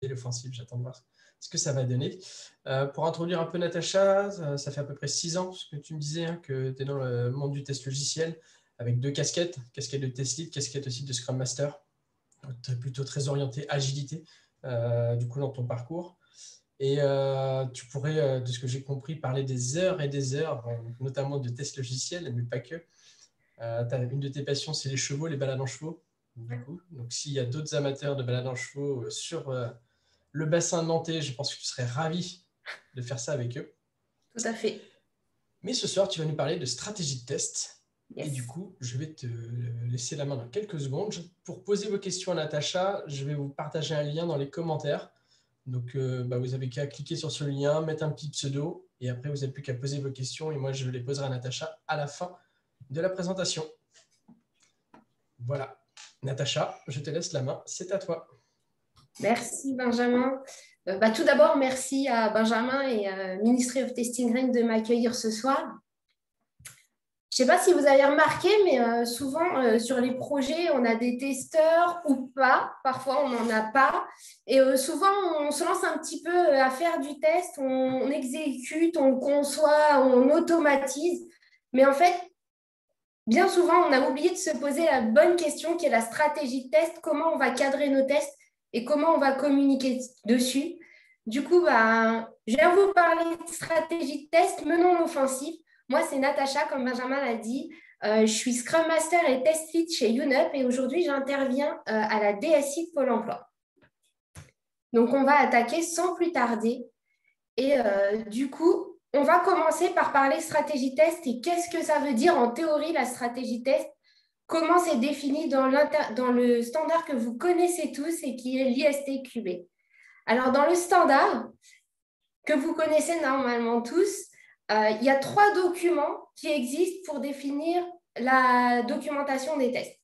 l'offensive. J'attends de voir ce que ça va donner. Pour introduire un peu Natacha, ça fait à peu près 6 ans, ce que tu me disais, hein, que tu es dans le monde du test logiciel, avec 2 casquettes, casquette de test lead, casquette aussi de Scrum Master. Tu es plutôt très orienté agilité, du coup, dans ton parcours. Et tu pourrais, de ce que j'ai compris, parler des heures et des heures, notamment de test logiciel, mais pas que. Une de tes passions, c'est les chevaux, les balades en chevaux. Du coup. Donc, s'il y a d'autres amateurs de balades en chevaux sur le bassin nantais, je pense que tu serais ravi de faire ça avec eux. Tout à fait. Mais ce soir, tu vas nous parler de stratégie de test. Yes. Et du coup, je vais te laisser la main dans quelques secondes. Pour poser vos questions à Natacha, je vais vous partager un lien dans les commentaires. Donc, vous avez qu'à cliquer sur ce lien, mettre un petit pseudo, et après, vous n'avez plus qu'à poser vos questions. Et moi, je les poserai à Natacha à la fin de la présentation. Voilà. Natacha, je te laisse la main. C'est à toi. Merci, Benjamin. Tout d'abord, merci à Benjamin et Ministry of Testing Green de m'accueillir ce soir. Je ne sais pas si vous avez remarqué, mais souvent sur les projets, on a des testeurs ou pas. Parfois, on n'en a pas. Et souvent, on se lance un petit peu à faire du test. On exécute, on conçoit, on automatise. Mais en fait, bien souvent, on a oublié de se poser la bonne question qui est la stratégie de test. Comment on va cadrer nos tests et comment on va communiquer dessus. Du coup, je viens vous parler de stratégie de test. Menons l'offensive. Moi, c'est Natacha, comme Benjamin l'a dit. Je suis Scrum Master et Test Lead chez YouNup et aujourd'hui, j'interviens à la DSI de Pôle emploi. Donc, on va attaquer sans plus tarder. Et du coup, on va commencer par parler stratégie test et qu'est-ce que ça veut dire en théorie la stratégie test, comment c'est défini dans le standard que vous connaissez tous et qui est l'ISTQB. Alors, dans le standard que vous connaissez normalement tous, il y a 3 documents qui existent pour définir la documentation des tests.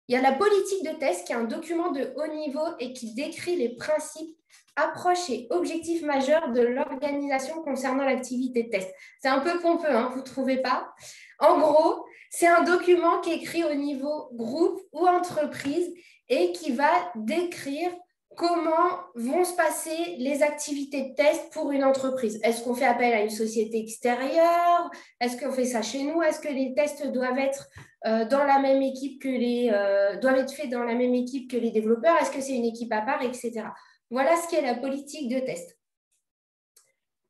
Il y a la politique de test qui est un document de haut niveau et qui décrit les principes, approches et objectifs majeurs de l'organisation concernant l'activité de test. C'est un peu pompeux, hein, vous ne trouvez pas? En gros, c'est un document qui est écrit au niveau groupe ou entreprise et qui va décrire comment vont se passer les activités de test pour une entreprise. Est-ce qu'on fait appel à une société extérieure? Est-ce qu'on fait ça chez nous? Est-ce que les tests doivent être dans la même équipe doivent être faits dans la même équipe que les développeurs? Est-ce que c'est une équipe à part, etc. Voilà ce qu'est la politique de test.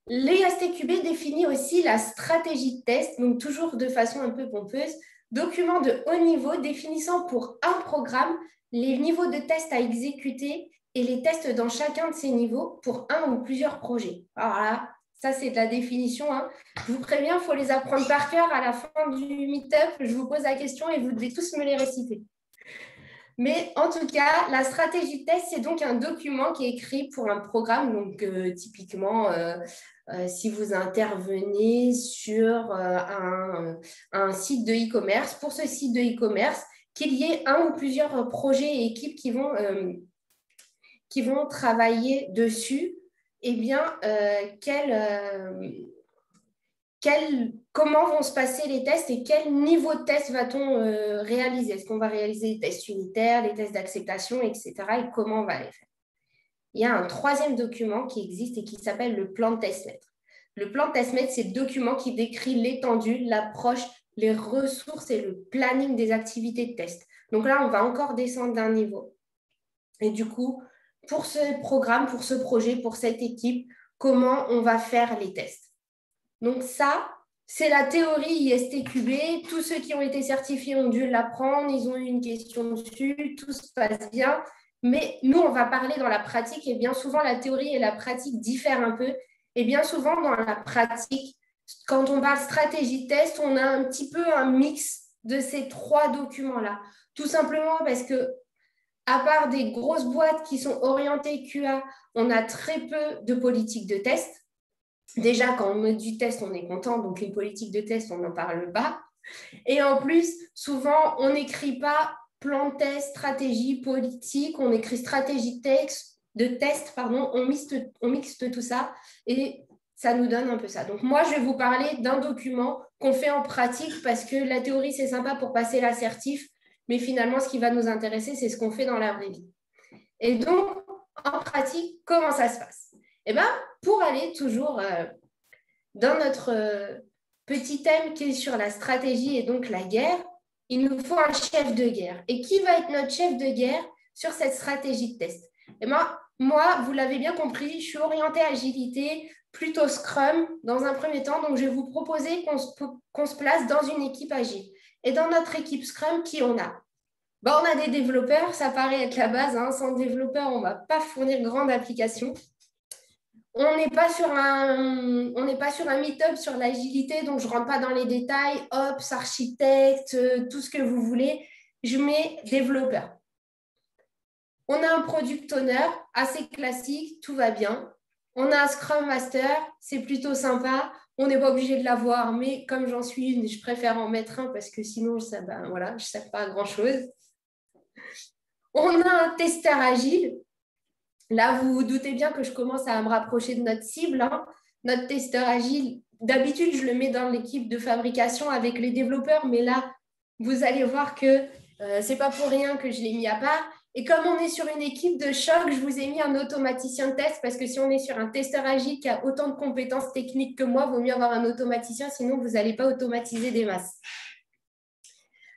L'ISTQB définit aussi la stratégie de test, donc toujours de façon un peu pompeuse, document de haut niveau définissant pour un programme les niveaux de test à exécuter et les tests dans chacun de ces niveaux pour un ou plusieurs projets. Alors là, ça, c'est de la définition. Hein. Je vous préviens, il faut les apprendre par cœur. À la fin du meet-up, je vous pose la question et vous devez tous me les réciter. Mais en tout cas, la stratégie de test, c'est donc un document qui est écrit pour un programme. Donc, typiquement, si vous intervenez sur un site de e-commerce, pour ce site de e-commerce, qu'il y ait un ou plusieurs projets et équipes qui vont travailler dessus, eh bien, comment vont se passer les tests et quel niveau de test va-t-on réaliser? Est-ce qu'on va réaliser les tests unitaires, les tests d'acceptation, etc. Et comment on va les faire? Il y a un 3e document qui existe et qui s'appelle le plan de test-maître. Le plan de test-maître, c'est le document qui décrit l'étendue, l'approche, les ressources et le planning des activités de test. Donc là, on va encore descendre d'un niveau. Et du coup, pour ce programme, pour ce projet, pour cette équipe, comment on va faire les tests? Donc ça, c'est la théorie ISTQB. Tous ceux qui ont été certifiés ont dû l'apprendre. Ils ont eu une question dessus. Tout se passe bien. Mais nous, on va parler dans la pratique. Et bien souvent, la théorie et la pratique diffèrent un peu. Et bien souvent, dans la pratique, quand on parle stratégie de test, on a un petit peu un mix de ces 3 documents-là. Tout simplement parce que, à part des grosses boîtes qui sont orientées QA, on a très peu de politique de test. Déjà, quand on met du test, on est content. Donc, une politique de test, on n'en parle pas. Et en plus, souvent, on n'écrit pas plan de test, stratégie, politique. On écrit stratégie de test, on mixte tout ça. Et ça nous donne un peu ça. Donc, moi, je vais vous parler d'un document qu'on fait en pratique parce que la théorie, c'est sympa pour passer l'assertif. Mais finalement, ce qui va nous intéresser, c'est ce qu'on fait dans la vraie vie. Et donc, en pratique, comment ça se passe? Eh bien, pour aller toujours dans notre petit thème qui est sur la stratégie et donc la guerre, il nous faut un chef de guerre. Et qui va être notre chef de guerre sur cette stratégie de test? Et moi, vous l'avez bien compris, je suis orientée agilité, plutôt Scrum dans un premier temps. Donc, je vais vous proposer qu'on se place dans une équipe agile. Et dans notre équipe Scrum, qui on a? Ben, on a des développeurs, ça paraît être la base. Hein. Sans développeurs, on ne va pas fournir grande application. On n'est pas sur un meet-up sur l'agilité, donc je ne rentre pas dans les détails. Ops, architecte, tout ce que vous voulez. Je mets développeur. On a un product owner assez classique, tout va bien. On a un Scrum Master, c'est plutôt sympa. On n'est pas obligé de l'avoir, mais comme j'en suis une, je préfère en mettre un parce que sinon, ça, ben, voilà, je ne sers pas à grand-chose. On a un testeur agile. Là, vous vous doutez bien que je commence à me rapprocher de notre cible. Hein. Notre testeur agile, d'habitude, je le mets dans l'équipe de fabrication avec les développeurs, mais là, vous allez voir que ce n'est pas pour rien que je l'ai mis à part. Et comme on est sur une équipe de choc, je vous ai mis un automaticien de test parce que si on est sur un testeur agile qui a autant de compétences techniques que moi, il vaut mieux avoir un automaticien, sinon vous n'allez pas automatiser des masses.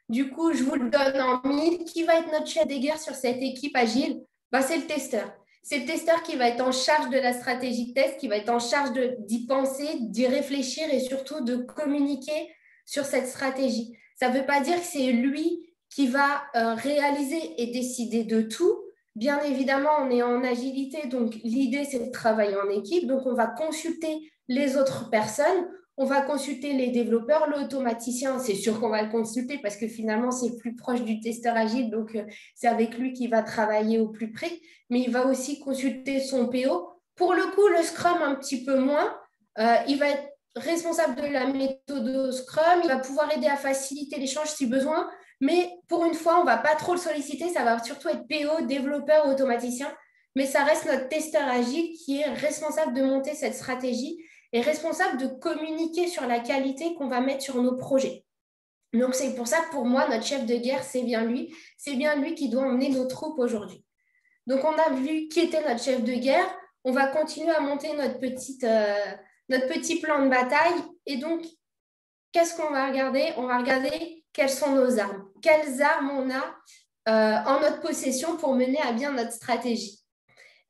Du coup, je vous le donne en mille. Qui va être notre chef de guerre sur cette équipe agile? Ben, c'est le testeur. C'est le testeur qui va être en charge de la stratégie de test, qui va être en charge d'y penser, d'y réfléchir et surtout de communiquer sur cette stratégie. Ça ne veut pas dire que c'est lui qui va réaliser et décider de tout. Bien évidemment, on est en agilité, donc l'idée, c'est de travailler en équipe. Donc, on va consulter les autres personnes, on va consulter les développeurs, l'automaticien, c'est sûr qu'on va le consulter parce que finalement, c'est plus proche du testeur agile, donc c'est avec lui qu'il va travailler au plus près, mais il va aussi consulter son PO. Pour le coup, le Scrum, un petit peu moins, il va être responsable de la méthode Scrum, il va pouvoir aider à faciliter l'échange si besoin, mais pour une fois, on ne va pas trop le solliciter, ça va surtout être PO, développeur, automaticien, mais ça reste notre testeur agile qui est responsable de monter cette stratégie et responsable de communiquer sur la qualité qu'on va mettre sur nos projets. Donc, c'est pour ça que pour moi, notre chef de guerre, c'est bien lui. C'est bien lui qui doit emmener nos troupes aujourd'hui. Donc, on a vu qui était notre chef de guerre. On va continuer à monter notre petit plan de bataille. Et donc, qu'est-ce qu'on va regarder? On va regarder quelles sont nos armes. Quelles armes on a en notre possession pour mener à bien notre stratégie?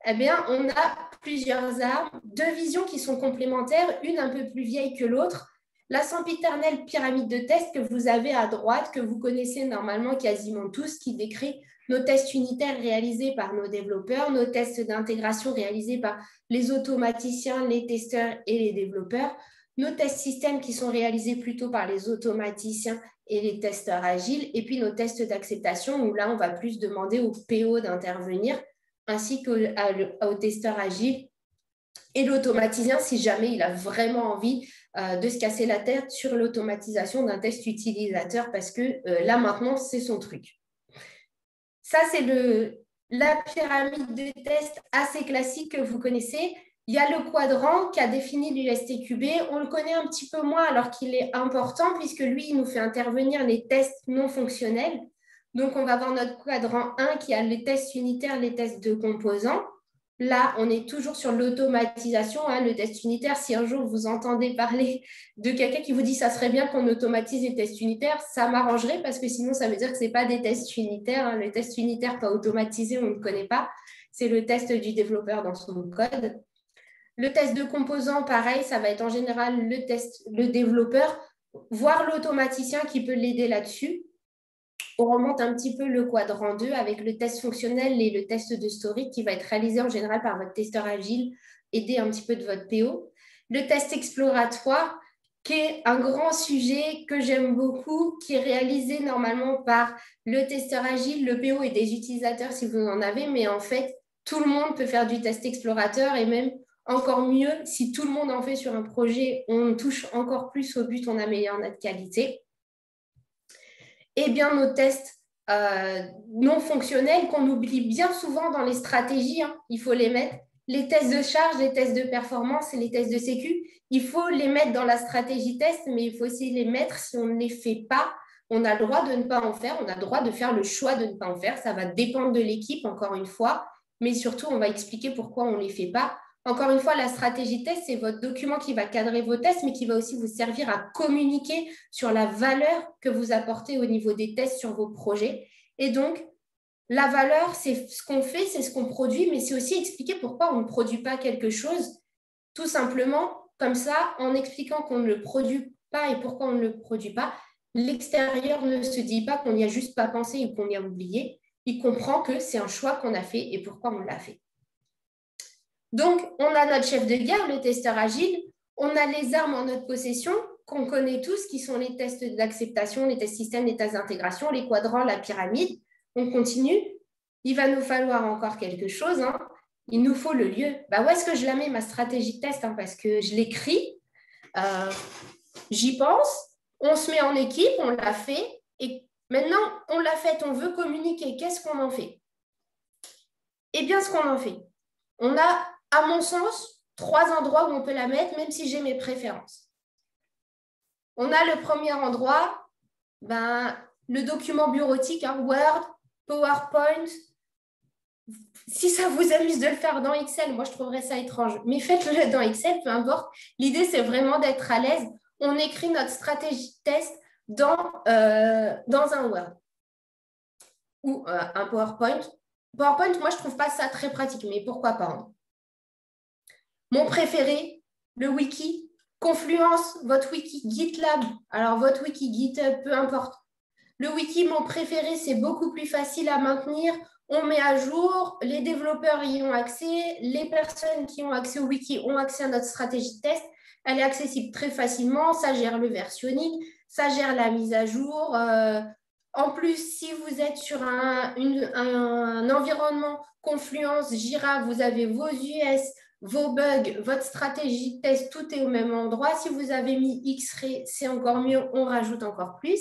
Eh bien, on a plusieurs armes, deux visions qui sont complémentaires, une un peu plus vieille que l'autre. La sempiternelle pyramide de tests que vous avez à droite, que vous connaissez normalement quasiment tous, qui décrit nos tests unitaires réalisés par nos développeurs, nos tests d'intégration réalisés par les automaticiens, les testeurs et les développeurs, nos tests systèmes qui sont réalisés plutôt par les automaticiens et les testeurs agiles, et puis nos tests d'acceptation où là, on va plus demander au PO d'intervenir, ainsi qu'au testeur agile et l'automaticien si jamais il a vraiment envie de se casser la tête sur l'automatisation d'un test utilisateur parce que là, maintenant, c'est son truc. Ça, c'est la pyramide de tests assez classique que vous connaissez. Il y a le quadrant qui a défini l'USTQB. On le connaît un petit peu moins alors qu'il est important puisque lui, il nous fait intervenir les tests non fonctionnels. Donc, on va avoir notre quadrant 1 qui a les tests unitaires, les tests de composants. Là, on est toujours sur l'automatisation, hein, le test unitaire. Si un jour vous entendez parler de quelqu'un qui vous dit « ça serait bien qu'on automatise les tests unitaires », ça m'arrangerait parce que sinon, ça veut dire que ce n'est pas des tests unitaires. Hein. Le test unitaire pas automatisé, on ne connaît pas. C'est le test du développeur dans son code. Le test de composants, pareil, ça va être en général le développeur, voire l'automaticien qui peut l'aider là-dessus. On remonte un petit peu le quadrant 2 avec le test fonctionnel et le test de story qui va être réalisé en général par votre testeur agile, aidé un petit peu de votre PO. Le test exploratoire, qui est un grand sujet que j'aime beaucoup, qui est réalisé normalement par le testeur agile, le PO et des utilisateurs si vous en avez, mais en fait, tout le monde peut faire du test explorateur et même encore mieux, si tout le monde en fait sur un projet, on touche encore plus au but, on améliore notre qualité. Et bien nos tests non fonctionnels qu'on oublie bien souvent dans les stratégies, hein, il faut les mettre. Les tests de charge, les tests de performance et les tests de sécu, il faut les mettre dans la stratégie test, mais il faut aussi les mettre si on ne les fait pas. On a le droit de ne pas en faire, on a le droit de faire le choix de ne pas en faire. Ça va dépendre de l'équipe, encore une fois. mais surtout, on va expliquer pourquoi on ne les fait pas. Encore une fois, la stratégie test, c'est votre document qui va cadrer vos tests, mais qui va aussi vous servir à communiquer sur la valeur que vous apportez au niveau des tests sur vos projets. Et donc, la valeur, c'est ce qu'on fait, c'est ce qu'on produit, mais c'est aussi expliquer pourquoi on ne produit pas quelque chose, tout simplement comme ça, en expliquant qu'on ne le produit pas et pourquoi on ne le produit pas. L'extérieur ne se dit pas qu'on n'y a juste pas pensé ou qu'on y a oublié. Il comprend que c'est un choix qu'on a fait et pourquoi on l'a fait. Donc, on a notre chef de guerre, le testeur agile. On a les armes en notre possession qu'on connaît tous, qui sont les tests d'acceptation, les tests système, les tests d'intégration, les quadrants, la pyramide. On continue. Il va nous falloir encore quelque chose. Il nous faut le lieu. Où est-ce que je la mets, ma stratégie de test, parce que je l'écris, j'y pense, on se met en équipe, on l'a fait, et maintenant, on l'a fait, on veut communiquer. Qu'est-ce qu'on en fait? Eh bien, ce qu'on en fait, on a, à mon sens, 3 endroits où on peut la mettre, même si j'ai mes préférences. On a le premier endroit, le document bureautique, Word, PowerPoint. Si ça vous amuse de le faire dans Excel, moi, je trouverais ça étrange. Mais faites-le dans Excel, peu importe. L'idée, c'est vraiment d'être à l'aise. On écrit notre stratégie de test dans un Word ou un PowerPoint. PowerPoint, moi, je ne trouve pas ça très pratique, mais pourquoi pas. Mon préféré, le wiki, Confluence, votre wiki GitLab, alors votre wiki GitHub, peu importe. Le wiki, mon préféré, c'est beaucoup plus facile à maintenir. On met à jour, les développeurs y ont accès, les personnes qui ont accès au wiki ont accès à notre stratégie de test. Elle est accessible très facilement, ça gère le versionning, ça gère la mise à jour. En plus, si vous êtes sur un environnement Confluence, Jira, vous avez vos US, vos bugs, votre stratégie de test, tout est au même endroit. Si vous avez mis X-Ray, c'est encore mieux, on rajoute encore plus.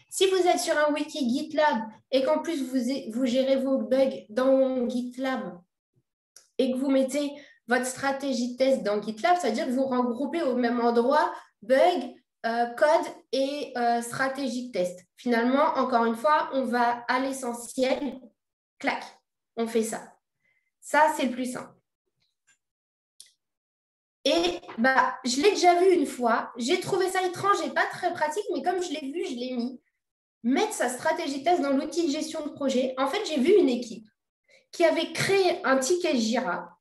Si vous êtes sur un wiki GitLab et qu'en plus vous gérez vos bugs dans GitLab et que vous mettez votre stratégie de test dans GitLab, ça veut dire que vous regroupez au même endroit bugs, code et stratégie de test. Finalement, encore une fois, on va à l'essentiel. Clac, on fait ça. Ça, c'est le plus simple. Et je l'ai déjà vu une fois. J'ai trouvé ça étrange et pas très pratique, mais comme je l'ai vu, je l'ai mis. Mettre sa stratégie de test dans l'outil de gestion de projet. En fait, j'ai vu une équipe qui avait créé un ticket Jira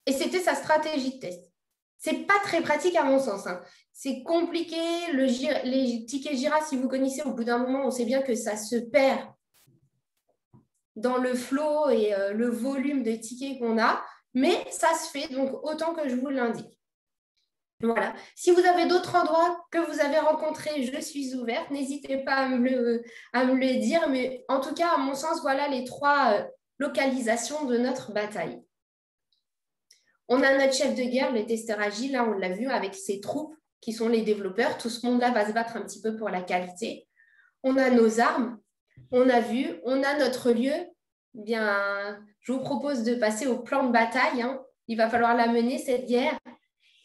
et c'était sa stratégie de test. Ce n'est pas très pratique à mon sens. C'est compliqué. Les tickets Jira, si vous connaissez, au bout d'un moment, on sait bien que ça se perd dans le flow et le volume de tickets qu'on a, mais ça se fait, donc autant que je vous l'indique. Voilà. Si vous avez d'autres endroits que vous avez rencontrés, je suis ouverte. N'hésitez pas à me le dire. Mais en tout cas, à mon sens, voilà les 3 localisations de notre bataille. On a notre chef de guerre, le testeur agile. Là, on l'a vu avec ses troupes qui sont les développeurs. Tout ce monde-là va se battre un petit peu pour la qualité. On a nos armes. On a vu. On a notre lieu. Bien, je vous propose de passer au plan de bataille. Il va falloir la mener, cette guerre.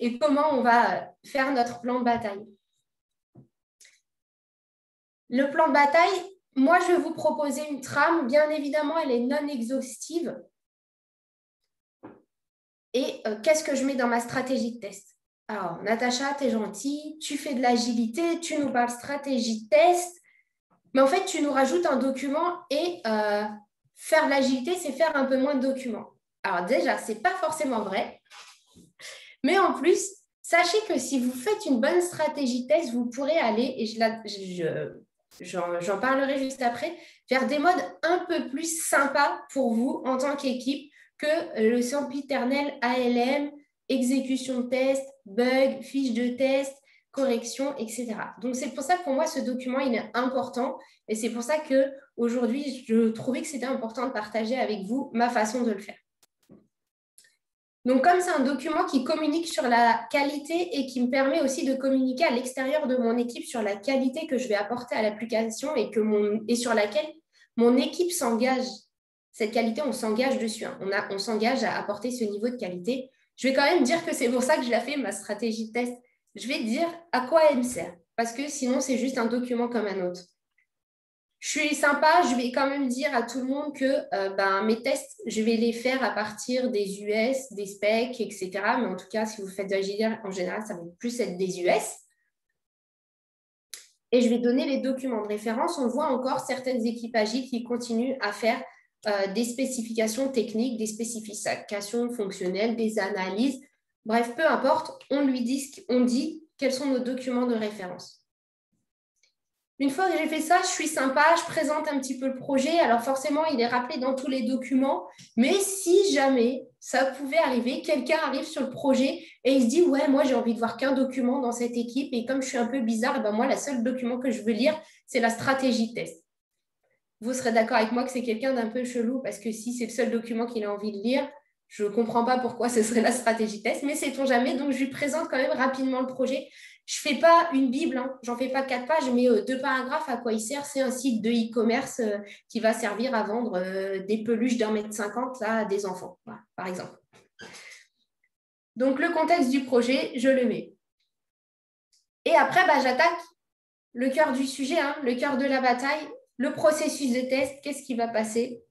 Et comment on va faire notre plan de bataille. Le plan de bataille, moi, je vais vous proposer une trame. Bien évidemment, elle est non exhaustive. Et qu'est-ce que je mets dans ma stratégie de test? Alors, Natacha, tu es gentille, tu fais de l'agilité, tu nous parles stratégie de test, mais en fait, tu nous rajoutes un document et faire de l'agilité, c'est faire un peu moins de documents. Alors déjà, ce n'est pas forcément vrai. Mais en plus, sachez que si vous faites une bonne stratégie test, vous pourrez aller, et j'en parlerai juste après, faire des modes un peu plus sympas pour vous en tant qu'équipe que le sempiternel ALM, exécution de test, bug, fiche de test, correction, etc. Donc, c'est pour ça que pour moi, ce document, il est important. Et c'est pour ça qu'aujourd'hui, je trouvais que c'était important de partager avec vous ma façon de le faire. Donc, comme c'est un document qui communique sur la qualité et qui me permet aussi de communiquer à l'extérieur de mon équipe sur la qualité que je vais apporter à l'application et sur laquelle mon équipe s'engage. Cette qualité, on s'engage dessus. On s'engage à apporter ce niveau de qualité. Je vais quand même dire que c'est pour ça que je l'ai fait, ma stratégie de test. Je vais dire à quoi elle me sert. Parce que sinon, c'est juste un document comme un autre. Je suis sympa, je vais quand même dire à tout le monde que mes tests, je vais les faire à partir des US, des specs, etc. Mais en tout cas, si vous faites de la JDR, en général, ça va plus être des US. Et je vais donner les documents de référence. On voit encore certaines équipes agiles qui continuent à faire des spécifications techniques, des spécifications fonctionnelles, des analyses. Bref, peu importe, on dit quels sont nos documents de référence. Une fois que j'ai fait ça, je suis sympa, je présente un petit peu le projet. Alors forcément, il est rappelé dans tous les documents. Mais si jamais ça pouvait arriver, quelqu'un arrive sur le projet et il se dit « Ouais, moi, j'ai envie de voir qu'un document dans cette équipe. Et comme je suis un peu bizarre, moi, le seul document que je veux lire, c'est la stratégie de test. » Vous serez d'accord avec moi que c'est quelqu'un d'un peu chelou parce que si c'est le seul document qu'il a envie de lire, je ne comprends pas pourquoi ce serait la stratégie de test, mais sait-on jamais. Donc, je lui présente quand même rapidement le projet. Je ne fais pas une Bible, hein. J'en fais pas 4 pages, mais 2 paragraphes. À quoi il sert? C'est un site de e-commerce qui va servir à vendre des peluches d'1,50 m à des enfants, voilà, par exemple. Donc, le contexte du projet, je le mets. Et après, j'attaque le cœur du sujet, hein, le cœur de la bataille, le processus de test. Qu'est-ce qui va passer?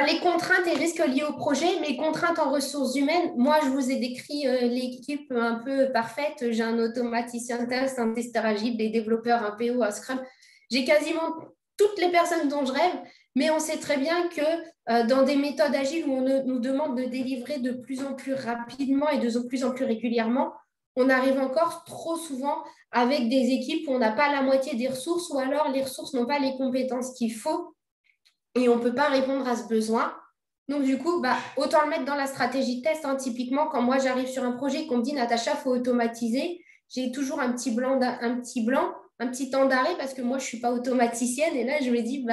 Les contraintes et risques liés au projet, mes contraintes en ressources humaines, moi, je vous ai décrit l'équipe un peu parfaite. J'ai un automaticien test, un testeur agile, des développeurs, un PO, un Scrum. J'ai quasiment toutes les personnes dont je rêve, mais on sait très bien que dans des méthodes agiles où on nous demande de délivrer de plus en plus rapidement et de plus en plus régulièrement, on arrive encore trop souvent avec des équipes où on n'a pas la moitié des ressources ou alors les ressources n'ont pas les compétences qu'il faut. Et on ne peut pas répondre à ce besoin. Donc, du coup, autant le mettre dans la stratégie de test. Hein. Typiquement, quand moi, j'arrive sur un projet et qu'on me dit « Natacha, il faut automatiser », j'ai toujours un petit temps d'arrêt parce que moi, je ne suis pas automaticienne. Et là, je me dis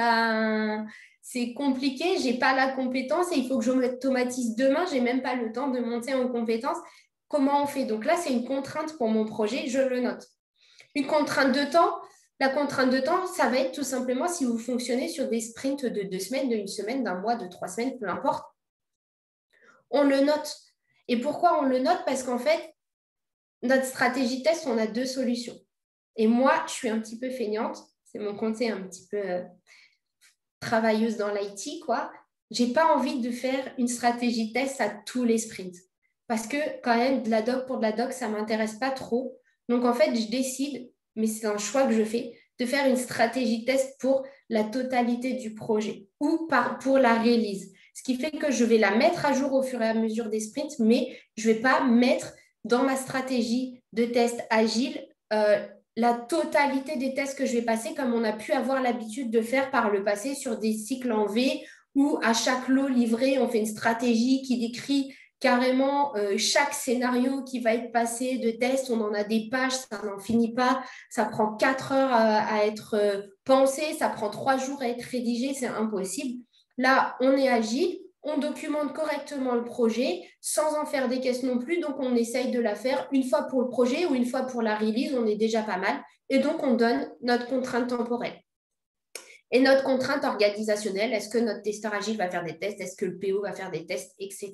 « c'est compliqué, je n'ai pas la compétence et il faut que je m'automatise demain. Je n'ai même pas le temps de monter en compétence. Comment on fait ?» Donc là, c'est une contrainte pour mon projet. Je le note. Une contrainte de temps. La contrainte de temps, ça va être tout simplement si vous fonctionnez sur des sprints de 2 semaines, de 1 semaine, d'un mois, de 3 semaines, peu importe. On le note. Et pourquoi on le note? Parce qu'en fait, notre stratégie test, on a 2 solutions. Et moi, je suis un petit peu feignante. C'est mon côté un petit peu travailleuse dans l'IT, quoi. Je n'ai pas envie de faire une stratégie test à tous les sprints. Parce que quand même, de la doc pour de la doc, ça ne m'intéresse pas trop. Donc, en fait, je décide, mais c'est un choix que je fais, de faire une stratégie test pour la totalité du projet ou pour la release. Ce qui fait que je vais la mettre à jour au fur et à mesure des sprints, mais je ne vais pas mettre dans ma stratégie de test agile la totalité des tests que je vais passer comme on a pu avoir l'habitude de faire par le passé sur des cycles en V où à chaque lot livré, on fait une stratégie qui décrit carrément chaque scénario qui va être passé de test. On en a des pages, ça n'en finit pas. Ça prend 4 heures à être pensé, ça prend 3 jours à être rédigé, c'est impossible. Là, on est agile, on documente correctement le projet sans en faire des caisses non plus. Donc, on essaye de la faire une fois pour le projet ou une fois pour la release. On est déjà pas mal. Et donc, on donne notre contrainte temporelle. Et notre contrainte organisationnelle, est-ce que notre testeur agile va faire des tests? Est-ce que le PO va faire des tests? Etc.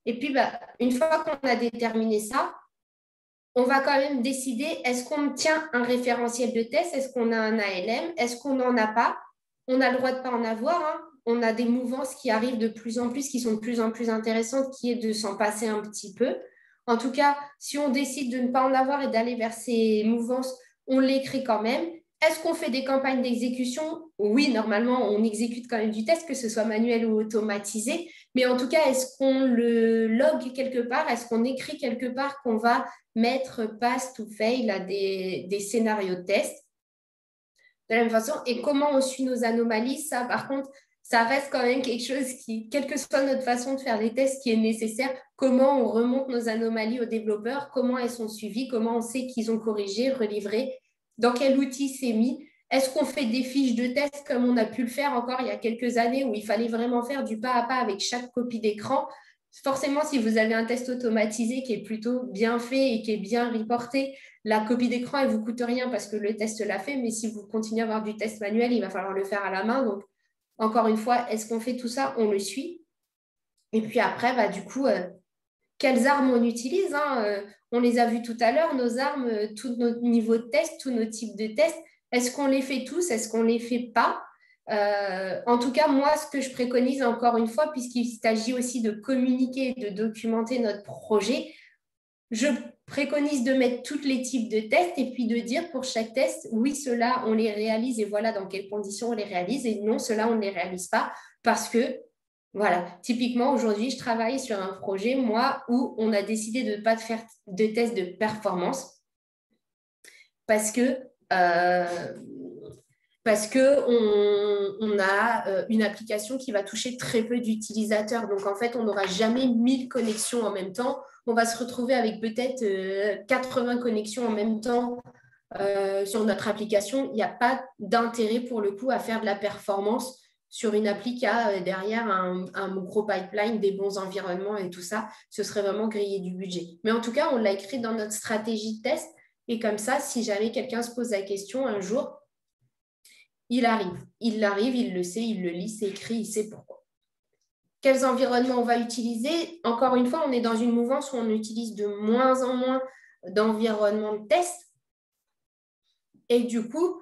Et puis, une fois qu'on a déterminé ça, on va quand même décider, est-ce qu'on tient un référentiel de test? Est-ce qu'on a un ALM? Est-ce qu'on n'en a pas? On a le droit de ne pas en avoir. Hein. On a des mouvances qui arrivent de plus en plus, qui sont de plus en plus intéressantes, qui est de s'en passer un petit peu. En tout cas, si on décide de ne pas en avoir et d'aller vers ces mouvances, on l'écrit quand même. Est-ce qu'on fait des campagnes d'exécution? Oui, normalement, on exécute quand même du test, que ce soit manuel ou automatisé. Mais en tout cas, est-ce qu'on le log quelque part? Est-ce qu'on écrit quelque part qu'on va mettre pass to fail à des scénarios de test? De la même façon, et comment on suit nos anomalies? Ça, par contre, ça reste quand même quelque chose qui, quelle que soit notre façon de faire les tests, qui est nécessaire. Comment on remonte nos anomalies aux développeurs? Comment elles sont suivies? Comment on sait qu'ils ont corrigé, relivré? Dans quel outil c'est mis? Est-ce qu'on fait des fiches de test comme on a pu le faire encore il y a quelques années où il fallait vraiment faire du pas à pas avec chaque copie d'écran? Forcément, si vous avez un test automatisé qui est plutôt bien fait et qui est bien reporté, la copie d'écran, elle ne vous coûte rien parce que le test l'a fait. Mais si vous continuez à avoir du test manuel, il va falloir le faire à la main. Donc, encore une fois, est-ce qu'on fait tout ça? On le suit. Et puis après, du coup, quelles armes on utilise, hein? On les a vues tout à l'heure, nos armes, tous nos niveaux de test, tous nos types de tests. Est-ce qu'on les fait tous? Est-ce qu'on ne les fait pas? En tout cas, moi, ce que je préconise encore une fois, puisqu'il s'agit aussi de communiquer et de documenter notre projet, je préconise de mettre tous les types de tests et puis de dire pour chaque test, oui, ceux-là, on les réalise et voilà dans quelles conditions on les réalise et non, ceux-là, on ne les réalise pas parce que, voilà, typiquement, aujourd'hui, je travaille sur un projet, moi, où on a décidé de ne pas faire de tests de performance parce que on a une application qui va toucher très peu d'utilisateurs. Donc, en fait, on n'aura jamais 1000 connexions en même temps. On va se retrouver avec peut-être 80 connexions en même temps sur notre application. Il n'y a pas d'intérêt pour le coup à faire de la performance sur une appli qui a derrière un gros pipeline, des bons environnements et tout ça. Ce serait vraiment griller du budget. Mais en tout cas, on l'a écrit dans notre stratégie de test. Et comme ça, si jamais quelqu'un se pose la question un jour, il arrive, il le sait, il le lit, c'est écrit, il sait pourquoi. Quels environnements on va utiliser? Encore une fois, on est dans une mouvance où on utilise de moins en moins d'environnements de test. Et du coup,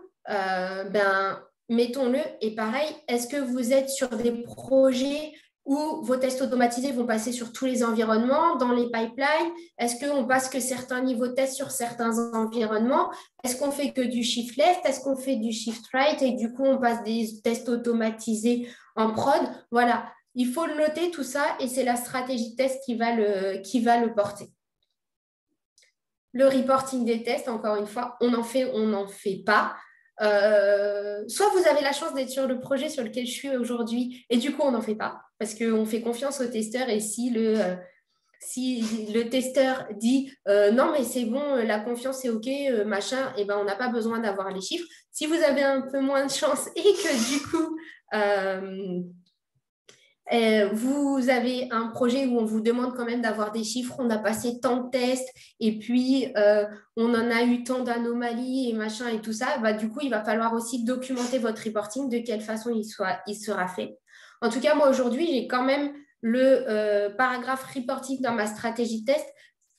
mettons-le. Et pareil, est-ce que vous êtes sur des projets où vos tests automatisés vont passer sur tous les environnements, dans les pipelines? Est-ce qu'on passe que certains niveaux de tests sur certains environnements? Est-ce qu'on fait que du shift left? Est-ce qu'on fait du shift right? Et du coup, on passe des tests automatisés en prod? Voilà, il faut le noter tout ça et c'est la stratégie de test qui va le porter. Le reporting des tests, encore une fois, on en fait, on n'en fait pas. Soit vous avez la chance d'être sur le projet sur lequel je suis aujourd'hui et du coup, on n'en fait pas parce qu'on fait confiance au testeur et si le testeur dit non, mais c'est bon, la confiance est OK, machin, et ben, on n'a pas besoin d'avoir les chiffres. Si vous avez un peu moins de chance et que du coup, vous avez un projet où on vous demande quand même d'avoir des chiffres, on a passé tant de tests et puis on en a eu tant d'anomalies et machin et tout ça, bah, du coup, il va falloir aussi documenter votre reporting, de quelle façon il sera fait. En tout cas, moi, aujourd'hui, j'ai quand même le paragraphe reporting dans ma stratégie de test,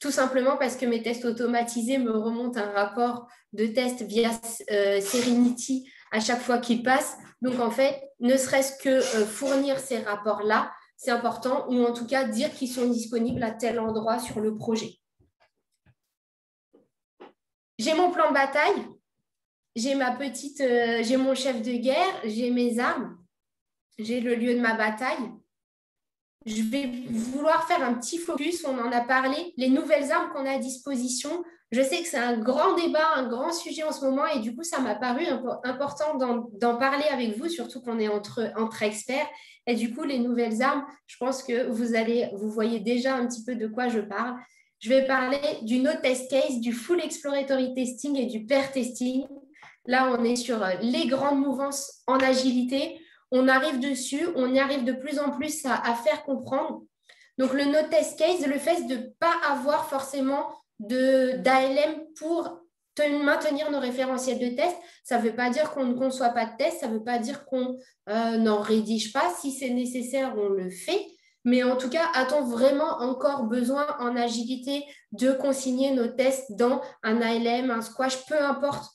tout simplement parce que mes tests automatisés me remontent un rapport de test via Serenity à chaque fois qu'ils passent. Donc, en fait, ne serait-ce que fournir ces rapports-là, c'est important, ou en tout cas dire qu'ils sont disponibles à tel endroit sur le projet. J'ai mon plan de bataille, j'ai mon chef de guerre, j'ai mes armes, j'ai le lieu de ma bataille. Je vais vouloir faire un petit focus, on en a parlé, les nouvelles armes qu'on a à disposition. Je sais que c'est un grand débat, un grand sujet en ce moment et du coup, ça m'a paru important d'en parler avec vous, surtout qu'on est entre experts. Et du coup, les nouvelles armes, je pense que vous voyez déjà un petit peu de quoi je parle. Je vais parler du no test case, du full exploratory testing et du pair testing. Là, on est sur les grandes mouvances en agilité. On arrive dessus, on y arrive de plus en plus à faire comprendre. Donc, le no test case, le fait de ne pas avoir forcément d'ALM pour maintenir nos référentiels de test, ça ne veut pas dire qu'on ne conçoit pas de test, ça ne veut pas dire qu'on n'en rédige pas. Si c'est nécessaire, on le fait. Mais en tout cas, a-t-on vraiment encore besoin en agilité de consigner nos tests dans un ALM, un squash, peu importe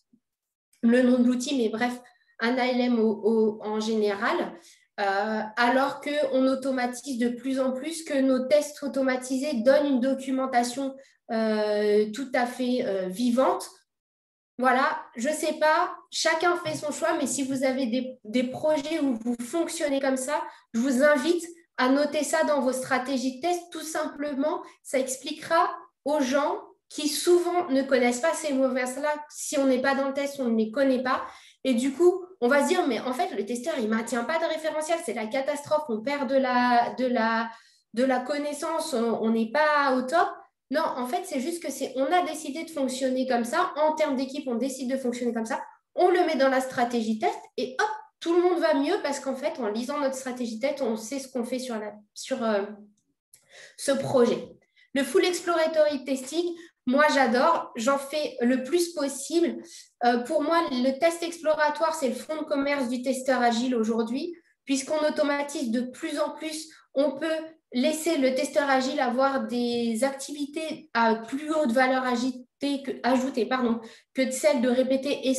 le nom de l'outil, mais bref, un ALM en général, alors qu'on automatise de plus en plus, que nos tests automatisés donnent une documentation tout à fait vivante. Voilà, je ne sais pas, chacun fait son choix, mais si vous avez des projets où vous fonctionnez comme ça, je vous invite à noter ça dans vos stratégies de test. Tout simplement, ça expliquera aux gens qui souvent ne connaissent pas ces mots-là. Si on n'est pas dans le test, on ne les connaît pas. Et du coup, on va se dire, mais en fait, le testeur, il ne maintient pas de référentiel, c'est la catastrophe, on perd de la connaissance, on n'est pas au top. Non, en fait, c'est juste que on a décidé de fonctionner comme ça. En termes d'équipe, on décide de fonctionner comme ça. On le met dans la stratégie test et hop, tout le monde va mieux parce qu'en fait, en lisant notre stratégie test, on sait ce qu'on fait sur ce projet. Le full exploratory testing, moi, j'adore. J'en fais le plus possible. Pour moi, le test exploratoire, c'est le fonds de commerce du testeur agile aujourd'hui, puisqu'on automatise de plus en plus. On peut laisser le testeur agile avoir des activités à plus haute valeur ajoutée que celle de répéter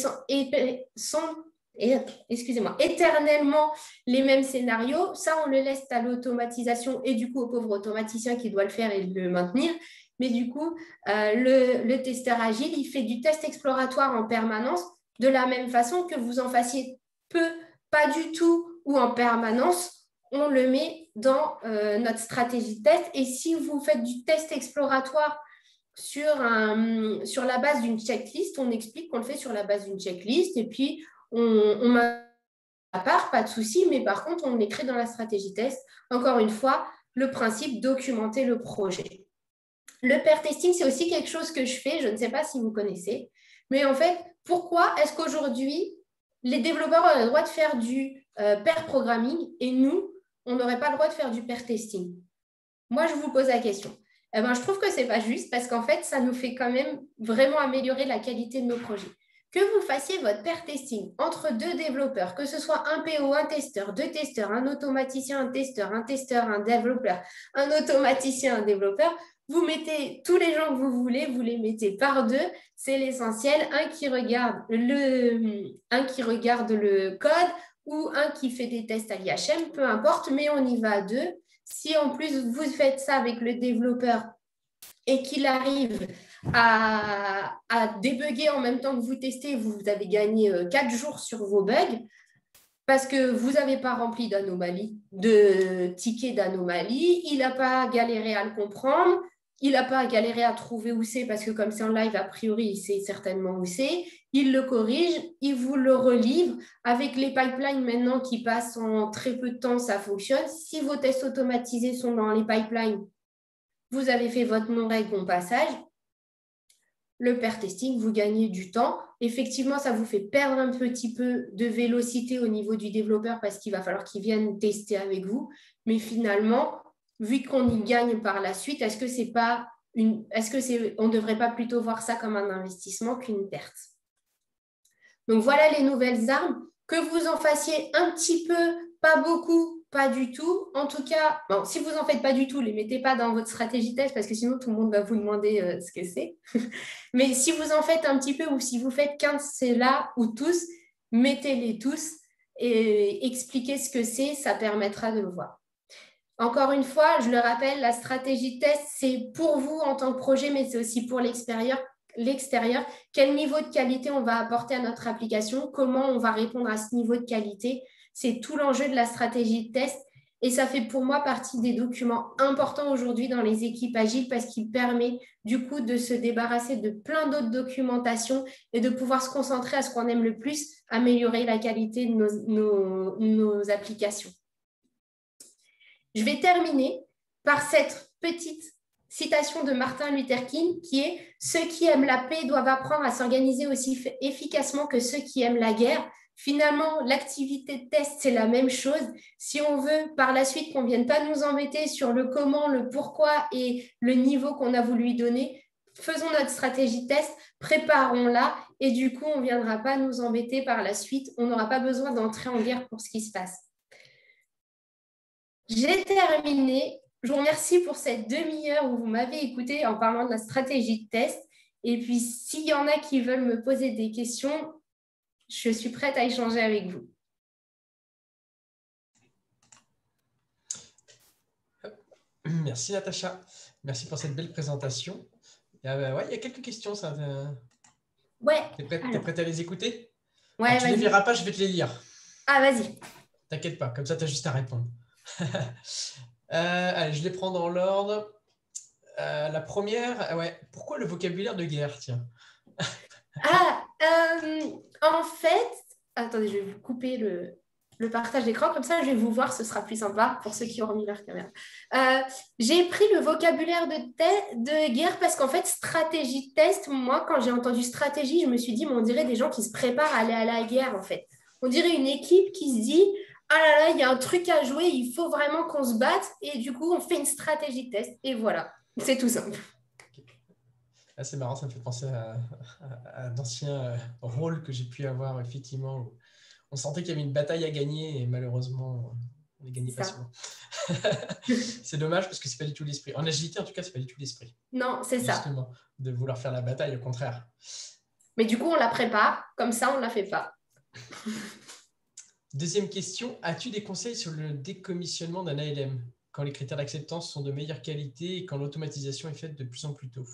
éternellement les mêmes scénarios. Ça, on le laisse à l'automatisation et du coup au pauvre automaticien qui doit le faire et le maintenir. Mais du coup, le testeur agile, il fait du test exploratoire en permanence de la même façon que vous en fassiez peu, pas du tout ou en permanence. On le met dans notre stratégie de test. Et si vous faites du test exploratoire sur la base d'une checklist, on explique qu'on le fait sur la base d'une checklist et puis on met à part, pas de souci, mais par contre, on l'écrit dans la stratégie test. Encore une fois, le principe, documenter le projet. Le pair testing, c'est aussi quelque chose que je fais, je ne sais pas si vous connaissez, mais en fait, pourquoi est-ce qu'aujourd'hui, les développeurs ont le droit de faire du pair programming et nous, on n'aurait pas le droit de faire du pair testing? Moi, je vous pose la question. Eh ben, je trouve que ce n'est pas juste parce qu'en fait, ça nous fait quand même vraiment améliorer la qualité de nos projets. Que vous fassiez votre pair testing entre deux développeurs, que ce soit un PO, un testeur, deux testeurs, un automaticien, un testeur, un développeur, un automaticien, un développeur, vous mettez tous les gens que vous voulez, vous les mettez par deux, c'est l'essentiel. Un qui regarde le code ou un qui fait des tests à l'IHM, peu importe, mais on y va à deux. Si en plus vous faites ça avec le développeur et qu'il arrive à débugger en même temps que vous testez, vous avez gagné 4 jours sur vos bugs parce que vous n'avez pas rempli de tickets d'anomalie, il n'a pas galéré à le comprendre, il n'a pas galéré à trouver où c'est parce que comme c'est en live, a priori, il sait certainement où c'est. Il le corrige, il vous le relivre. Avec les pipelines maintenant qui passent en très peu de temps, ça fonctionne. Si vos tests automatisés sont dans les pipelines, vous avez fait votre non-règle, bon passage. Le pair testing, vous gagnez du temps. Effectivement, ça vous fait perdre un petit peu de vélocité au niveau du développeur parce qu'il va falloir qu'il vienne tester avec vous. Mais finalement, vu qu'on y gagne par la suite, est-ce qu'on ne devrait pas plutôt voir ça comme un investissement qu'une perte? Donc voilà les nouvelles armes. Que vous en fassiez un petit peu, pas beaucoup, pas du tout. En tout cas, bon, si vous n'en faites pas du tout, ne les mettez pas dans votre stratégie test parce que sinon tout le monde va vous demander ce que c'est. Mais si vous en faites un petit peu ou si vous faites 15, c'est là ou tous, mettez-les tous et expliquez ce que c'est, ça permettra de le voir. Encore une fois, je le rappelle, la stratégie test, c'est pour vous en tant que projet, mais c'est aussi pour l'extérieur. Quel niveau de qualité on va apporter à notre application, comment on va répondre à ce niveau de qualité. C'est tout l'enjeu de la stratégie de test et ça fait pour moi partie des documents importants aujourd'hui dans les équipes agiles parce qu'il permet du coup de se débarrasser de plein d'autres documentations et de pouvoir se concentrer à ce qu'on aime le plus, améliorer la qualité de nos applications. Je vais terminer par cette petite citation de Martin Luther King qui est « Ceux qui aiment la paix doivent apprendre à s'organiser aussi efficacement que ceux qui aiment la guerre ». Finalement, l'activité de test, c'est la même chose. Si on veut par la suite qu'on ne vienne pas nous embêter sur le comment, le pourquoi et le niveau qu'on a voulu lui donner, faisons notre stratégie de test, préparons-la et du coup, on ne viendra pas nous embêter par la suite. On n'aura pas besoin d'entrer en guerre pour ce qui se passe. J'ai terminé. Je vous remercie pour cette demi-heure où vous m'avez écouté en parlant de la stratégie de test. Et puis, s'il y en a qui veulent me poser des questions, je suis prête à échanger avec vous. Merci Natacha. Merci pour cette belle présentation. Il y a quelques questions. Ouais. T'es prête à les écouter? Ouais, tu ne les verras pas, je vais te les lire. Ah, vas-y. T'inquiète pas, comme ça, tu as juste à répondre. Allez, je les prends dans l'ordre. La première, pourquoi le vocabulaire de guerre, tiens? En fait, attendez, je vais vous couper le partage d'écran, comme ça je vais vous voir, ce sera plus sympa pour ceux qui ont remis leur caméra. J'ai pris le vocabulaire de guerre parce qu'en fait, stratégie de test, moi, quand j'ai entendu stratégie, je me suis dit, mais on dirait des gens qui se préparent à aller à la guerre, en fait. On dirait une équipe qui se dit, ah là là, il y a un truc à jouer, il faut vraiment qu'on se batte, et du coup, on fait une stratégie de test, et voilà, c'est tout simple. Ah, c'est marrant, ça me fait penser à d'anciens rôles que j'ai pu avoir, effectivement. On sentait qu'il y avait une bataille à gagner et malheureusement, on ne les gagnez pas Ça. souvent. C'est dommage parce que ce n'est pas du tout l'esprit. En agilité, en tout cas, ce n'est pas du tout l'esprit. Non, c'est ça. Justement, de vouloir faire la bataille, au contraire. Mais du coup, on la prépare, comme ça, on ne la fait pas. Deuxième question, as-tu des conseils sur le décommissionnement d'un ALM quand les critères d'acceptance sont de meilleure qualité et quand l'automatisation est faite de plus en plus tôt?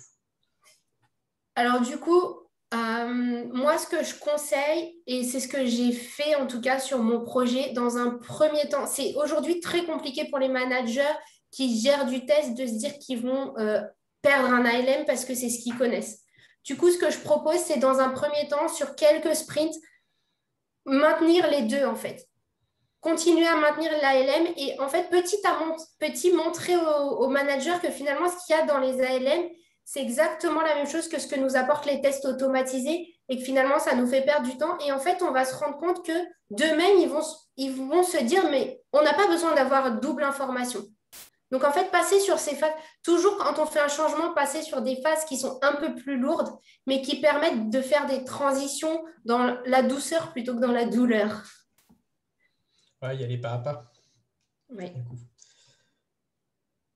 Alors du coup, moi, ce que je conseille, et c'est ce que j'ai fait en tout cas sur mon projet, dans un premier temps, c'est aujourd'hui très compliqué pour les managers qui gèrent du test de se dire qu'ils vont perdre un ALM parce que c'est ce qu'ils connaissent. Du coup, ce que je propose, c'est dans un premier temps, sur quelques sprints, maintenir les deux en fait. Continuer à maintenir l'ALM et en fait, petit montrer aux managers que finalement, ce qu'il y a dans les ALM, c'est exactement la même chose que ce que nous apportent les tests automatisés et que finalement, ça nous fait perdre du temps. Et en fait, on va se rendre compte que d'eux-mêmes, ils vont se dire, mais on n'a pas besoin d'avoir double information. Donc, en fait, passer sur ces phases, toujours quand on fait un changement, passer sur des phases qui sont un peu plus lourdes, mais qui permettent de faire des transitions dans la douceur plutôt que dans la douleur. Ouais, y aller pas à pas. Oui. Du coup.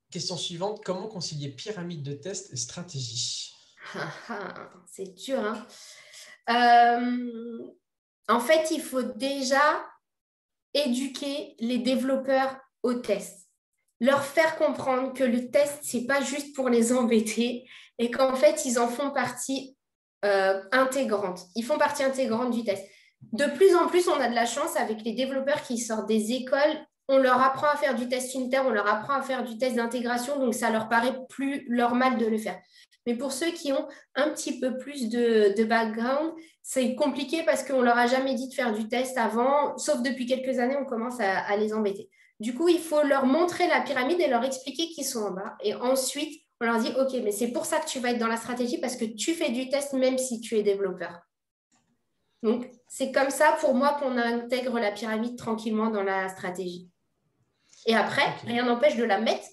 Question suivante, comment concilier pyramide de test et stratégie? C'est dur, hein. En fait, il faut déjà éduquer les développeurs au test. Leur faire comprendre que le test, ce n'est pas juste pour les embêter et qu'en fait, ils en font partie intégrante. Ils font partie intégrante du test. De plus en plus, on a de la chance avec les développeurs qui sortent des écoles. On leur apprend à faire du test unitaire, on leur apprend à faire du test d'intégration, donc ça leur paraît plus normal de le faire. Mais pour ceux qui ont un petit peu plus de background, c'est compliqué parce qu'on ne leur a jamais dit de faire du test avant, sauf depuis quelques années, on commence à les embêter. Du coup, il faut leur montrer la pyramide et leur expliquer qu'ils sont en bas. Et ensuite, on leur dit, OK, mais c'est pour ça que tu vas être dans la stratégie parce que tu fais du test même si tu es développeur. Donc, c'est comme ça pour moi qu'on intègre la pyramide tranquillement dans la stratégie. Et après, rien n'empêche de la mettre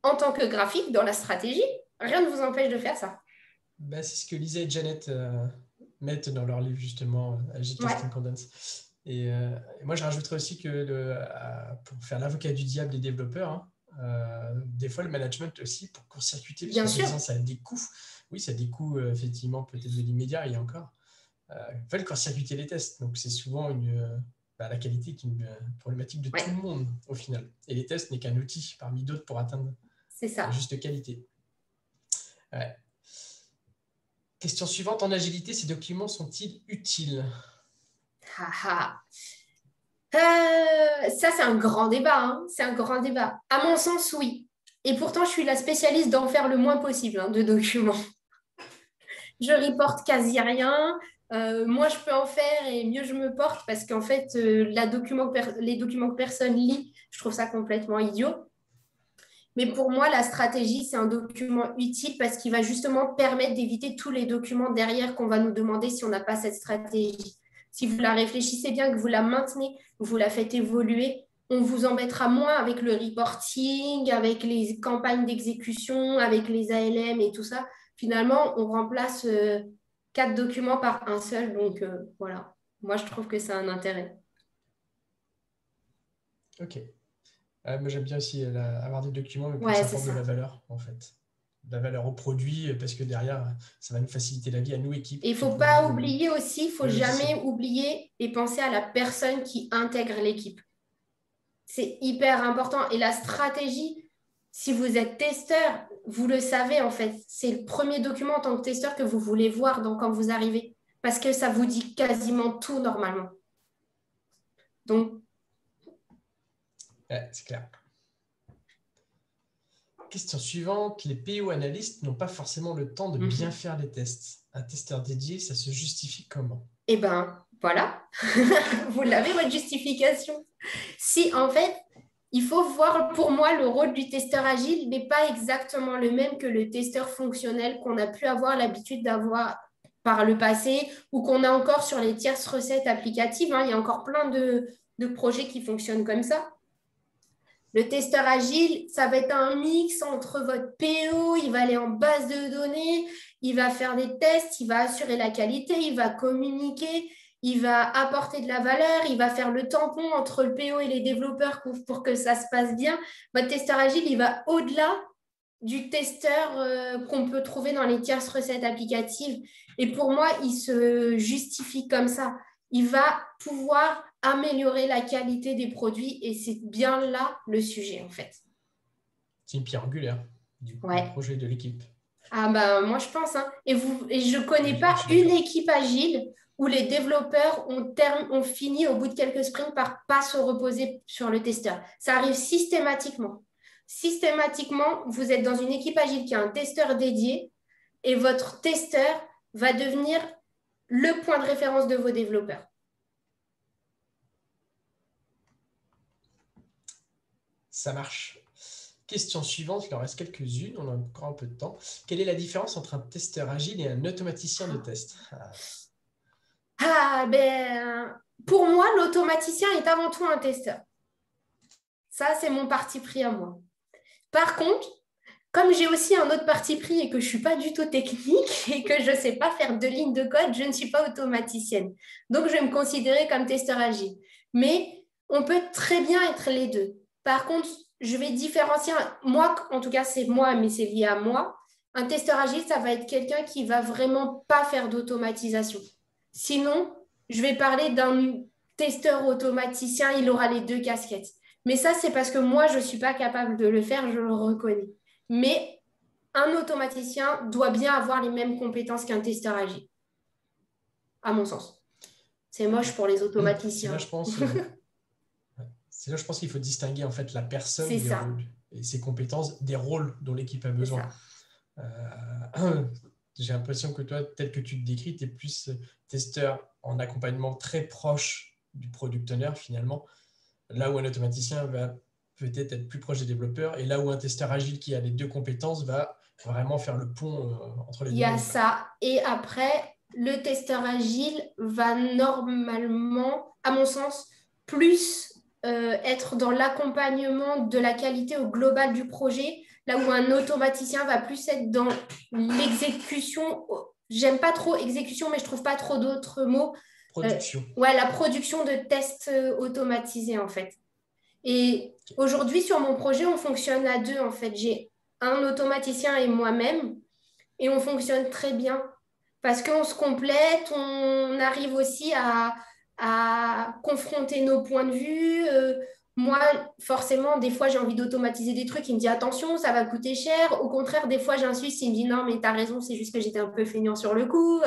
en tant que graphique dans la stratégie. Rien ne vous empêche de faire ça. C'est ce que Lisa et Janet mettent dans leur livre, justement, Agile Testing Condense. Et moi, je rajouterais aussi que pour faire l'avocat du diable des développeurs, des fois, le management aussi, pour court-circuiter, Bien sûr. Ça a des coûts. Oui, ça a des coûts, effectivement, peut-être de l'immédiat, il y a encore. Il faut court-circuiter les tests. Donc, c'est souvent la qualité qui est une problématique de tout le monde, au final. Et les tests n'est qu'un outil parmi d'autres pour atteindre la juste qualité. Ouais. Question suivante, en agilité, ces documents sont-ils utiles? Ça, c'est un grand débat. Hein. C'est un grand débat. À mon sens, oui. Et pourtant, je suis la spécialiste d'en faire le moins possible de documents. Je reporte quasi rien. Moi, je peux en faire et mieux je me porte parce qu'en fait, les documents que personne lit, je trouve ça complètement idiot. Mais pour moi, la stratégie, c'est un document utile parce qu'il va justement permettre d'éviter tous les documents derrière qu'on va nous demander si on n'a pas cette stratégie. Si vous la réfléchissez bien, que vous la maintenez, que vous la faites évoluer, on vous embêtera moins avec le reporting, avec les campagnes d'exécution, avec les ALM et tout ça. Finalement, on remplace 4 documents par un seul. Donc, voilà. Moi, je trouve que c'est un intérêt. Ok. Moi, j'aime bien aussi avoir des documents, mais ça apporte de la valeur, en fait. De la valeur au produit, parce que derrière, ça va nous faciliter la vie à nous, équipes. Et il ne faut pas oublier aussi, il ne faut jamais oublier et penser à la personne qui intègre l'équipe. C'est hyper important. Et la stratégie, si vous êtes testeur, vous le savez, en fait. C'est le premier document en tant que testeur que vous voulez voir quand vous arrivez. Parce que ça vous dit quasiment tout normalement. Donc, c'est clair. Question suivante. Les PO analystes n'ont pas forcément le temps de bien faire les tests. Un testeur dédié, ça se justifie comment? Eh bien, voilà. Vous l'avez, votre justification. Si, en fait, il faut voir, pour moi, le rôle du testeur agile n'est pas exactement le même que le testeur fonctionnel qu'on a pu avoir l'habitude d'avoir par le passé ou qu'on a encore sur les tierces recettes applicatives. Il y a encore plein de projets qui fonctionnent comme ça. Le testeur agile, ça va être un mix entre votre PO, il va aller en base de données, il va faire des tests, il va assurer la qualité, il va communiquer, il va apporter de la valeur, il va faire le tampon entre le PO et les développeurs pour que ça se passe bien. Votre testeur agile, il va au-delà du testeur qu'on peut trouver dans les tierces recettes applicatives. Et pour moi, il se justifie comme ça. Il va pouvoir améliorer la qualité des produits et c'est bien là le sujet en fait. C'est une pierre angulaire du projet de l'équipe. Ah bah moi je pense. Hein. Et je ne connais pas une équipe agile où les développeurs ont fini au bout de quelques sprints par ne pas se reposer sur le testeur. Ça arrive systématiquement. Systématiquement, vous êtes dans une équipe agile qui a un testeur dédié et votre testeur va devenir le point de référence de vos développeurs. Ça marche. Question suivante, il en reste quelques-unes, on a encore un peu de temps. Quelle est la différence entre un testeur agile et un automaticien de test? Pour moi, l'automaticien est avant tout un testeur. Ça, c'est mon parti pris à moi. Par contre, comme j'ai aussi un autre parti pris et que je ne suis pas du tout technique et que je ne sais pas faire 2 lignes de code, je ne suis pas automaticienne. Donc, je vais me considérer comme testeur agile. Mais on peut très bien être les deux. Par contre, je vais différencier, moi, en tout cas, c'est moi, mais c'est lié à moi. Un testeur agile, ça va être quelqu'un qui ne va vraiment pas faire d'automatisation. Sinon, je vais parler d'un testeur automaticien, il aura les 2 casquettes. Mais ça, c'est parce que moi, je ne suis pas capable de le faire, je le reconnais. Mais un automaticien doit bien avoir les mêmes compétences qu'un testeur agile, à mon sens. C'est moche pour les automaticiens. C'est là, je pense qu'il faut distinguer en fait la personne des rôles et ses compétences des rôles dont l'équipe a besoin. J'ai l'impression que toi, tel que tu te décris, tu es plus testeur en accompagnement très proche du product owner finalement, là où un automaticien va peut-être être plus proche des développeurs et là où un testeur agile qui a les 2 compétences va vraiment faire le pont entre les deux. Il y a ça. Et après, le testeur agile va normalement, à mon sens, plus être dans l'accompagnement de la qualité au global du projet, là où un automaticien va plus être dans l'exécution. J'aime pas trop exécution, mais je trouve pas trop d'autres mots. Production. La production de tests automatisés, en fait. Et aujourd'hui, sur mon projet, on fonctionne à 2, en fait. J'ai un automaticien et moi-même, et on fonctionne très bien parce qu'on se complète, on arrive aussi à confronter nos points de vue. Moi, forcément, des fois, j'ai envie d'automatiser des trucs. Il me dit attention, ça va coûter cher. Au contraire, des fois, j'insiste. Il me dit non, mais tu as raison, c'est juste que j'étais un peu feignant sur le coup.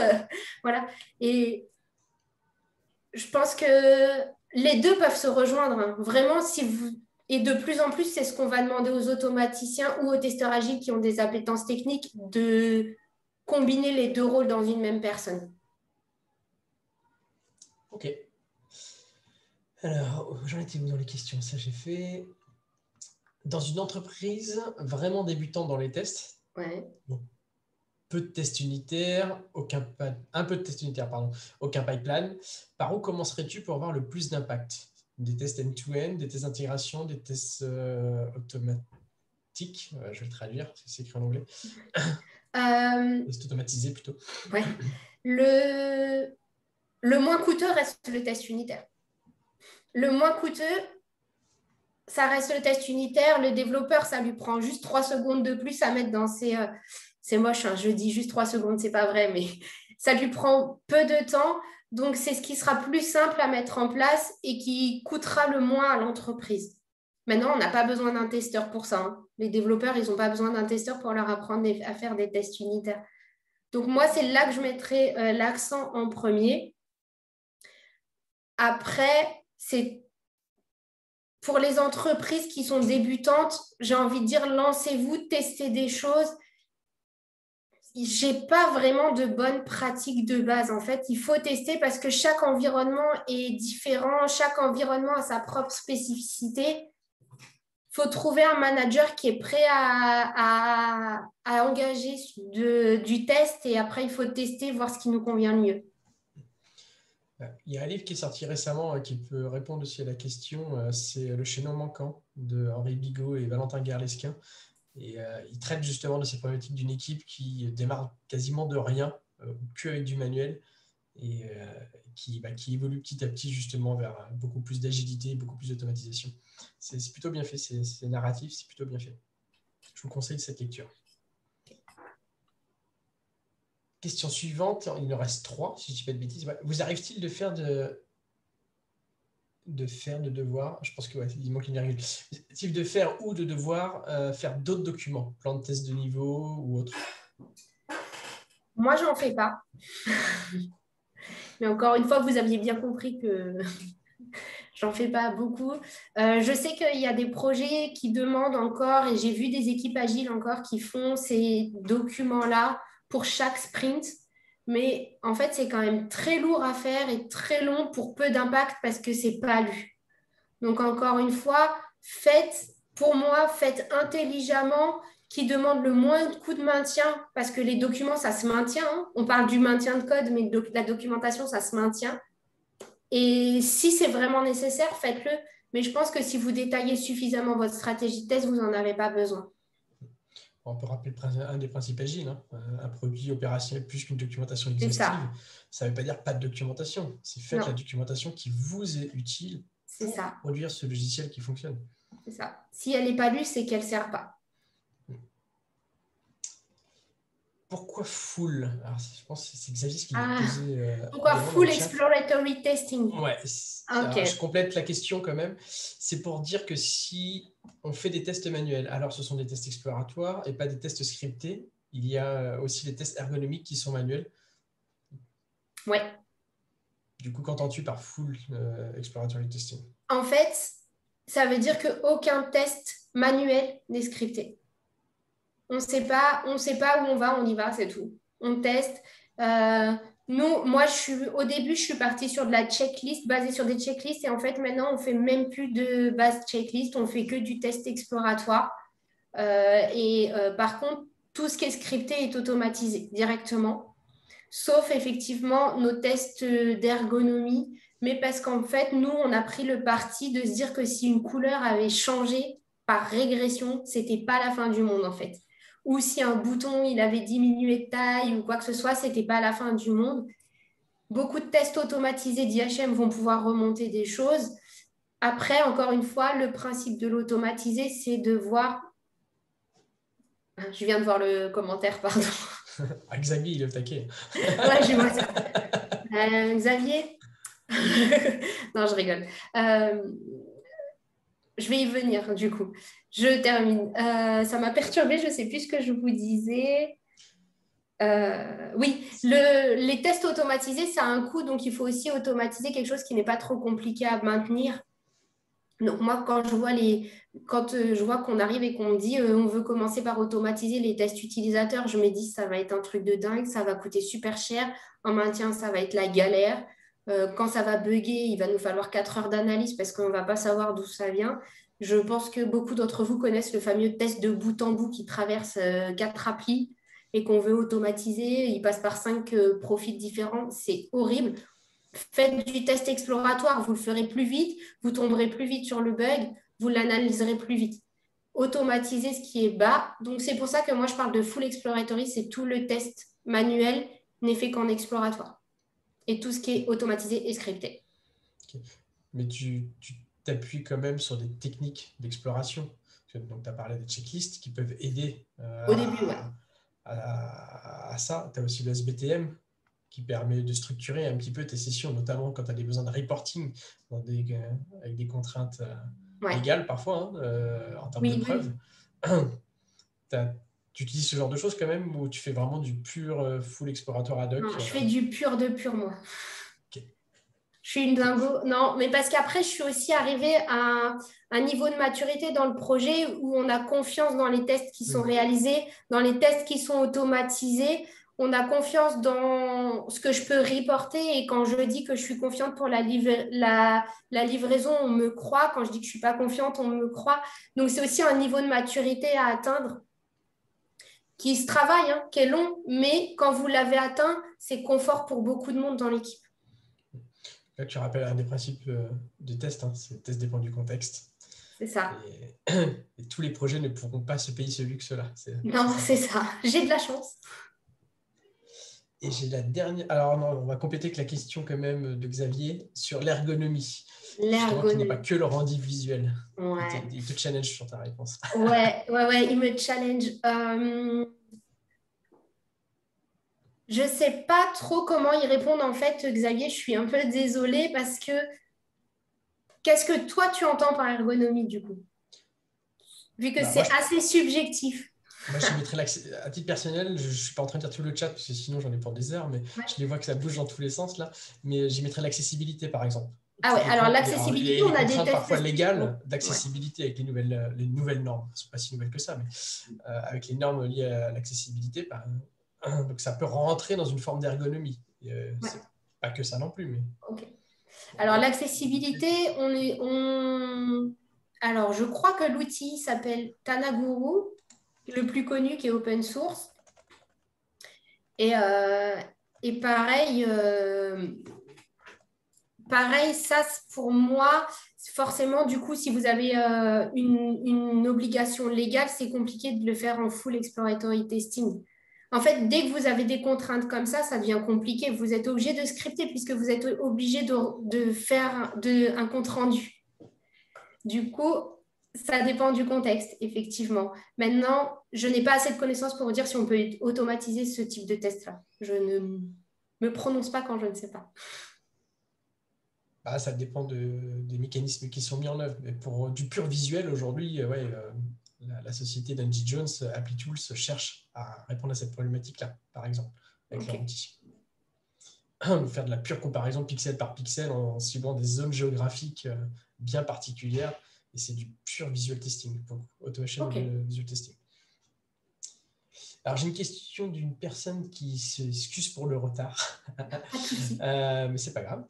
Voilà. Et je pense que les deux peuvent se rejoindre. Hein. Vraiment, si vous. Et de plus en plus, c'est ce qu'on va demander aux automaticiens ou aux testeurs agiles qui ont des appétences techniques de combiner les 2 rôles dans une même personne. Ok. Alors, j'en étais où dans les questions? Ça, j'ai fait. Dans une entreprise vraiment débutante dans les tests, peu de tests unitaires, un peu de tests unitaires, aucun pipeline. Par où commencerais-tu pour avoir le plus d'impact? Des tests end-to-end, des tests d'intégration, des tests automatiques. Je vais le traduire, c'est écrit en anglais. Tests automatisés plutôt. Ouais. Le moins coûteux reste le test unitaire. Le moins coûteux, ça reste le test unitaire. Le développeur, ça lui prend juste 3 secondes de plus à mettre dans ses... c'est moche, hein, je dis juste 3 secondes, c'est pas vrai, mais ça lui prend peu de temps. Donc, c'est ce qui sera plus simple à mettre en place et qui coûtera le moins à l'entreprise. Maintenant, on n'a pas besoin d'un testeur pour ça. Hein. Les développeurs, ils n'ont pas besoin d'un testeur pour leur apprendre à faire des tests unitaires. Donc, moi, c'est là que je mettrai l'accent en premier. Après, c'est pour les entreprises qui sont débutantes, j'ai envie de dire, lancez-vous, testez des choses. Je n'ai pas vraiment de bonnes pratiques de base. En fait, il faut tester parce que chaque environnement est différent, chaque environnement a sa propre spécificité. Il faut trouver un manager qui est prêt à engager du test et après, il faut tester, voir ce qui nous convient le mieux. Il y a un livre qui est sorti récemment qui peut répondre aussi à la question, c'est Le chaînon manquant de Henri Bigot et Valentin Guerlesquin. Et il traite justement de ces problématiques d'une équipe qui démarre quasiment de rien, que avec du manuel, et qui évolue petit à petit justement vers beaucoup plus d'agilité, beaucoup plus d'automatisation. C'est plutôt bien fait, c'est narratif, c'est plutôt bien fait. Je vous conseille cette lecture. Question suivante, il en reste 3, si je ne dis pas de bêtises. Vous arrive-t-il de faire de devoir, je pense qu'il manque une virgule, type de faire ou de devoir faire d'autres documents, plan de test de niveau ou autre? Moi, j'en fais pas. Mais encore une fois, vous aviez bien compris que j'en fais pas beaucoup. Je sais qu'il y a des projets qui demandent encore, et j'ai vu des équipes agiles encore qui font ces documents-là pour chaque sprint. Mais en fait, c'est quand même très lourd à faire et très long pour peu d'impact parce que c'est pas lu. Donc, encore une fois, pour moi, faites intelligemment, qui demande le moins de coûts de maintien, parce que les documents, ça se maintient, hein. On parle du maintien de code, mais la documentation, ça se maintient. Et si c'est vraiment nécessaire, faites-le. Mais je pense que si vous détaillez suffisamment votre stratégie de test, vous n'en avez pas besoin. On peut rappeler un des principes agiles, hein. Un produit opérationnel plus qu'une documentation C'est exhaustive. ça. Ça ne veut pas dire pas de documentation. C'est faites la documentation qui vous est utile pour produire ce logiciel qui fonctionne. C'est ça. Si elle n'est pas lue, c'est qu'elle ne sert pas. Pourquoi full? Alors, je pense que c'est Xavier qui l'a posé. Pourquoi full exploratory testing? Ouais. Alors, je complète la question quand même. C'est pour dire que si on fait des tests manuels, alors ce sont des tests exploratoires et pas des tests scriptés. Il y a aussi les tests ergonomiques qui sont manuels. Ouais. Du coup, qu'entends-tu par full exploratory testing? En fait, ça veut dire qu'aucun test manuel n'est scripté. On ne sait pas où on va, on y va, c'est tout. On teste. Au début, je suis partie sur de la checklist, basée sur des checklists. Et en fait, maintenant, on ne fait même plus de base checklist. On ne fait que du test exploratoire. Par contre, tout ce qui est scripté est automatisé directement. Sauf effectivement nos tests d'ergonomie. Mais parce qu'en fait, nous, on a pris le parti de se dire que si une couleur avait changé par régression, ce n'était pas la fin du monde, en fait. Ou si un bouton, il avait diminué de taille ou quoi que ce soit, ce n'était pas la fin du monde. Beaucoup de tests automatisés d'IHM vont pouvoir remonter des choses. Après, encore une fois, le principe de l'automatiser, c'est de voir... Je viens de voir le commentaire, pardon. Xavier, il est au taquet. Ouais, je vois ça. Xavier? Non, je rigole. Je vais y venir, du coup. Je termine. Ça m'a perturbée, je ne sais plus ce que je vous disais. Oui, les tests automatisés, ça a un coût, donc il faut aussi automatiser quelque chose qui n'est pas trop compliqué à maintenir. Donc moi, quand je vois qu'on arrive et qu'on me dit on veut commencer par automatiser les tests utilisateurs, je me dis ça va être un truc de dingue, ça va coûter super cher. En maintien, ça va être la galère. Quand ça va bugger, il va nous falloir 4 heures d'analyse parce qu'on ne va pas savoir d'où ça vient. Je pense que beaucoup d'entre vous connaissent le fameux test de bout en bout qui traverse 4 applis et qu'on veut automatiser. Il passe par 5 profils différents. C'est horrible. Faites du test exploratoire, vous le ferez plus vite, vous tomberez plus vite sur le bug, vous l'analyserez plus vite. Automatisez ce qui est bas. Donc, c'est pour ça que moi, je parle de full exploratory, c'est tout le test manuel n'est fait qu'en exploratoire. Et tout ce qui est automatisé et scripté. Okay. Mais tu t'appuies quand même sur des techniques d'exploration. Donc, tu as parlé des checklists qui peuvent aider au début, ouais. à ça. Tu as aussi le SBTM qui permet de structurer un petit peu tes sessions, notamment quand tu as des besoins de reporting avec des contraintes légales parfois, en termes de preuves. Tu utilises ce genre de choses quand même ou tu fais vraiment du pur full exploratoire ad hoc? Non, je fais du pur de pur, moi. Je suis une dingo. Non, mais parce qu'après, je suis aussi arrivée à un niveau de maturité dans le projet où on a confiance dans les tests qui sont réalisés, dans les tests qui sont automatisés. On a confiance dans ce que je peux reporter. Et quand je dis que je suis confiante pour la livraison, on me croit. Quand je dis que je ne suis pas confiante, on me croit. Donc, c'est aussi un niveau de maturité à atteindre qui se travaille, hein, qui est long. Mais quand vous l'avez atteint, c'est confort pour beaucoup de monde dans l'équipe. Là, tu rappelles un des principes de test, hein, c'est le test dépend du contexte. C'est ça. Et tous les projets ne pourront pas se payer ce luxe-là. Non, c'est ça. J'ai de la chance. Et j'ai la dernière. Alors, non, on va compléter avec la question quand même de Xavier sur l'ergonomie. Justement, qui n'est pas L'ergonomie. que le rendu visuel. Ouais. Il te challenge sur ta réponse. Ouais, il me challenge. Je sais pas trop comment y répondre en fait, Xavier. Je suis un peu désolée parce que qu'est-ce que toi tu entends par ergonomie du coup? Vu que Bah, c'est assez subjectif. moi, j'y mettrais l'accès. À titre personnel, je ne suis pas en train de dire tout le chat, parce que sinon j'en ai pour des heures, mais Ouais. je les vois que ça bouge dans tous les sens là. Mais j'y mettrais l'accessibilité, par exemple. Ah Tout ouais, alors dépend. l'accessibilité, Les on a des contraintes tests parfois spéciaux. légales Ouais. d'accessibilité avec les nouvelles normes. Elles ne sont pas si nouvelles que ça, mais avec les normes liées à l'accessibilité, bah, donc ça peut rentrer dans une forme d'ergonomie. Ouais. C'est pas que ça non plus, mais Ok. Alors l'accessibilité, alors je crois que l'outil s'appelle Tanaguru, le plus connu qui est open source. Et, euh, et pareil, ça pour moi, forcément, du coup, si vous avez une obligation légale, c'est compliqué de le faire en full exploratory testing. En fait, dès que vous avez des contraintes comme ça devient compliqué. Vous êtes obligé de scripter puisque vous êtes obligé de faire un compte rendu. Du coup, ça dépend du contexte, effectivement. Maintenant, je n'ai pas assez de connaissances pour vous dire si on peut automatiser ce type de test-là. Je ne me prononce pas quand je ne sais pas. bah, ça dépend des mécanismes qui sont mis en œuvre. Mais pour du pur visuel, aujourd'hui, la société d'Angie Jones, Apply Tools, cherche à répondre à cette problématique-là, par exemple, avec Ok. leur outil. Faire de la pure comparaison pixel par pixel en ciblant des zones géographiques bien particulières. Et c'est du pur visual testing, pour automation Ok. visual testing. Alors, j'ai une question d'une personne qui s'excuse pour le retard, Pas de souci. mais c'est pas grave.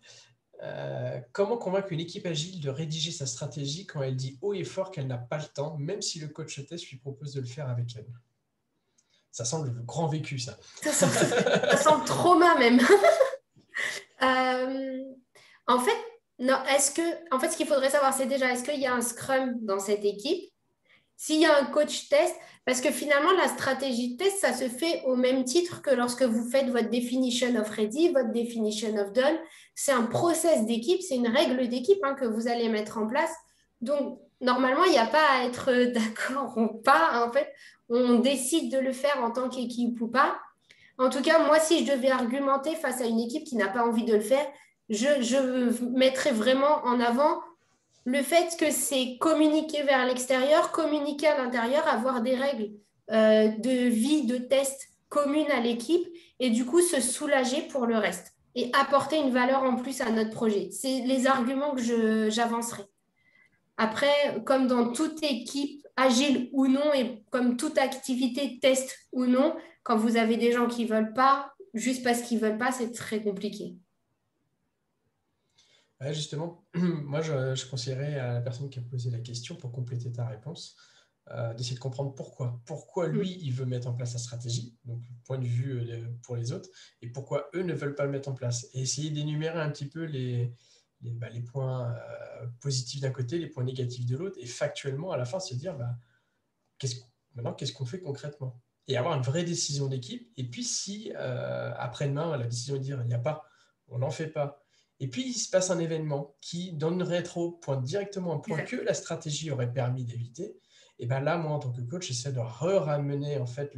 Comment convaincre une équipe agile de rédiger sa stratégie quand elle dit haut et fort qu'elle n'a pas le temps, même si le coach test lui propose de le faire avec elle? Ça semble le grand vécu, ça. Ça sent le trauma même. Euh, en fait, non, en fait, ce qu'il faudrait savoir, c'est déjà, est-ce qu'il y a un Scrum dans cette équipe? S'il y a un coach test, parce que finalement, la stratégie de test, ça se fait au même titre que lorsque vous faites votre definition of ready, votre definition of done. C'est un process d'équipe, c'est une règle d'équipe hein, que vous allez mettre en place. Donc, normalement, il n'y a pas à être d'accord ou pas. En fait, on décide de le faire en tant qu'équipe ou pas. En tout cas, moi, si je devais argumenter face à une équipe qui n'a pas envie de le faire, je mettrais vraiment en avant le fait que c'est communiquer vers l'extérieur, communiquer à l'intérieur, avoir des règles de vie, de test communes à l'équipe et du coup se soulager pour le reste et apporter une valeur en plus à notre projet. C'est les arguments que j'avancerai. Après, comme dans toute équipe, agile ou non, et comme toute activité, test ou non, quand vous avez des gens qui ne veulent pas, juste parce qu'ils ne veulent pas, c'est très compliqué. Ouais, justement, moi, je conseillerais à la personne qui a posé la question, pour compléter ta réponse, d'essayer de comprendre pourquoi. Pourquoi lui, il veut mettre en place sa stratégie, donc point de vue pour les autres, et pourquoi eux ne veulent pas le mettre en place. Et essayer d'énumérer un petit peu les points positifs d'un côté, les points négatifs de l'autre, et factuellement, à la fin, se dire, maintenant, qu'est-ce qu'on fait concrètement? Et avoir une vraie décision d'équipe. Et puis, si après-demain, la décision est de dire, il n'y a pas, on n'en fait pas, et puis, il se passe un événement qui, dans une rétro, pointe directement un point que Exact. la stratégie aurait permis d'éviter. Et bien là, moi, en tant que coach, j'essaie de ramener en fait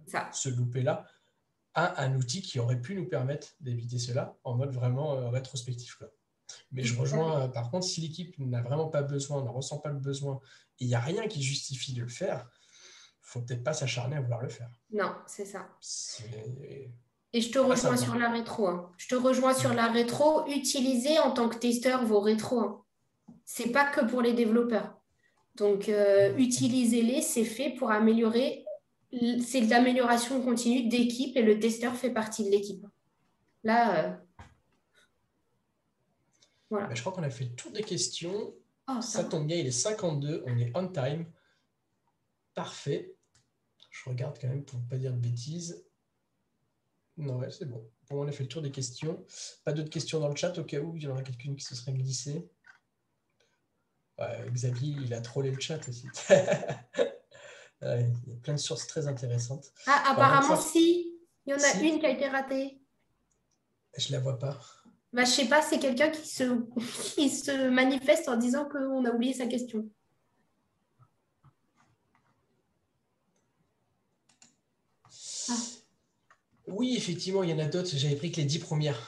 Ça. ce loupé-là à un outil qui aurait pu nous permettre d'éviter cela en mode vraiment rétrospectif, quoi. Mais Tout je à fait. rejoins, par contre, si l'équipe n'a vraiment pas besoin, ne ressent pas le besoin, et il n'y a rien qui justifie de le faire, il ne faut peut-être pas s'acharner à vouloir le faire. Non, c'est ça. C'est Et je te pas rejoins simple, sur hein. la rétro. Hein. Je te rejoins sur la rétro. Utilisez en tant que testeur vos rétros. Hein. C'est pas que pour les développeurs. Donc, utilisez-les. C'est fait pour améliorer. C'est de l'amélioration continue d'équipe et le testeur fait partie de l'équipe. Là, Ben, voilà. je crois qu'on a fait le tour des questions. Oh, ça Ça va. tombe bien, il est 52, on est on time. Parfait. Je regarde quand même pour ne pas dire de bêtises. Non, ouais, c'est bon. Bon, on a fait le tour des questions. Pas d'autres questions dans le chat au cas où il y en aura quelqu'une qui se serait glissée. Ouais, Xavier, il a trollé le chat aussi. Ouais, il y a plein de sources très intéressantes. Ah, Bon, on va apparemment, pouvoir. si. Il y en a Si, une qui a été ratée. je la vois pas. Bah, je sais pas, c'est quelqu'un qui se manifeste en disant qu'on a oublié sa question. Ah. Oui, effectivement, il y en a d'autres. J'avais pris que les 10 premières.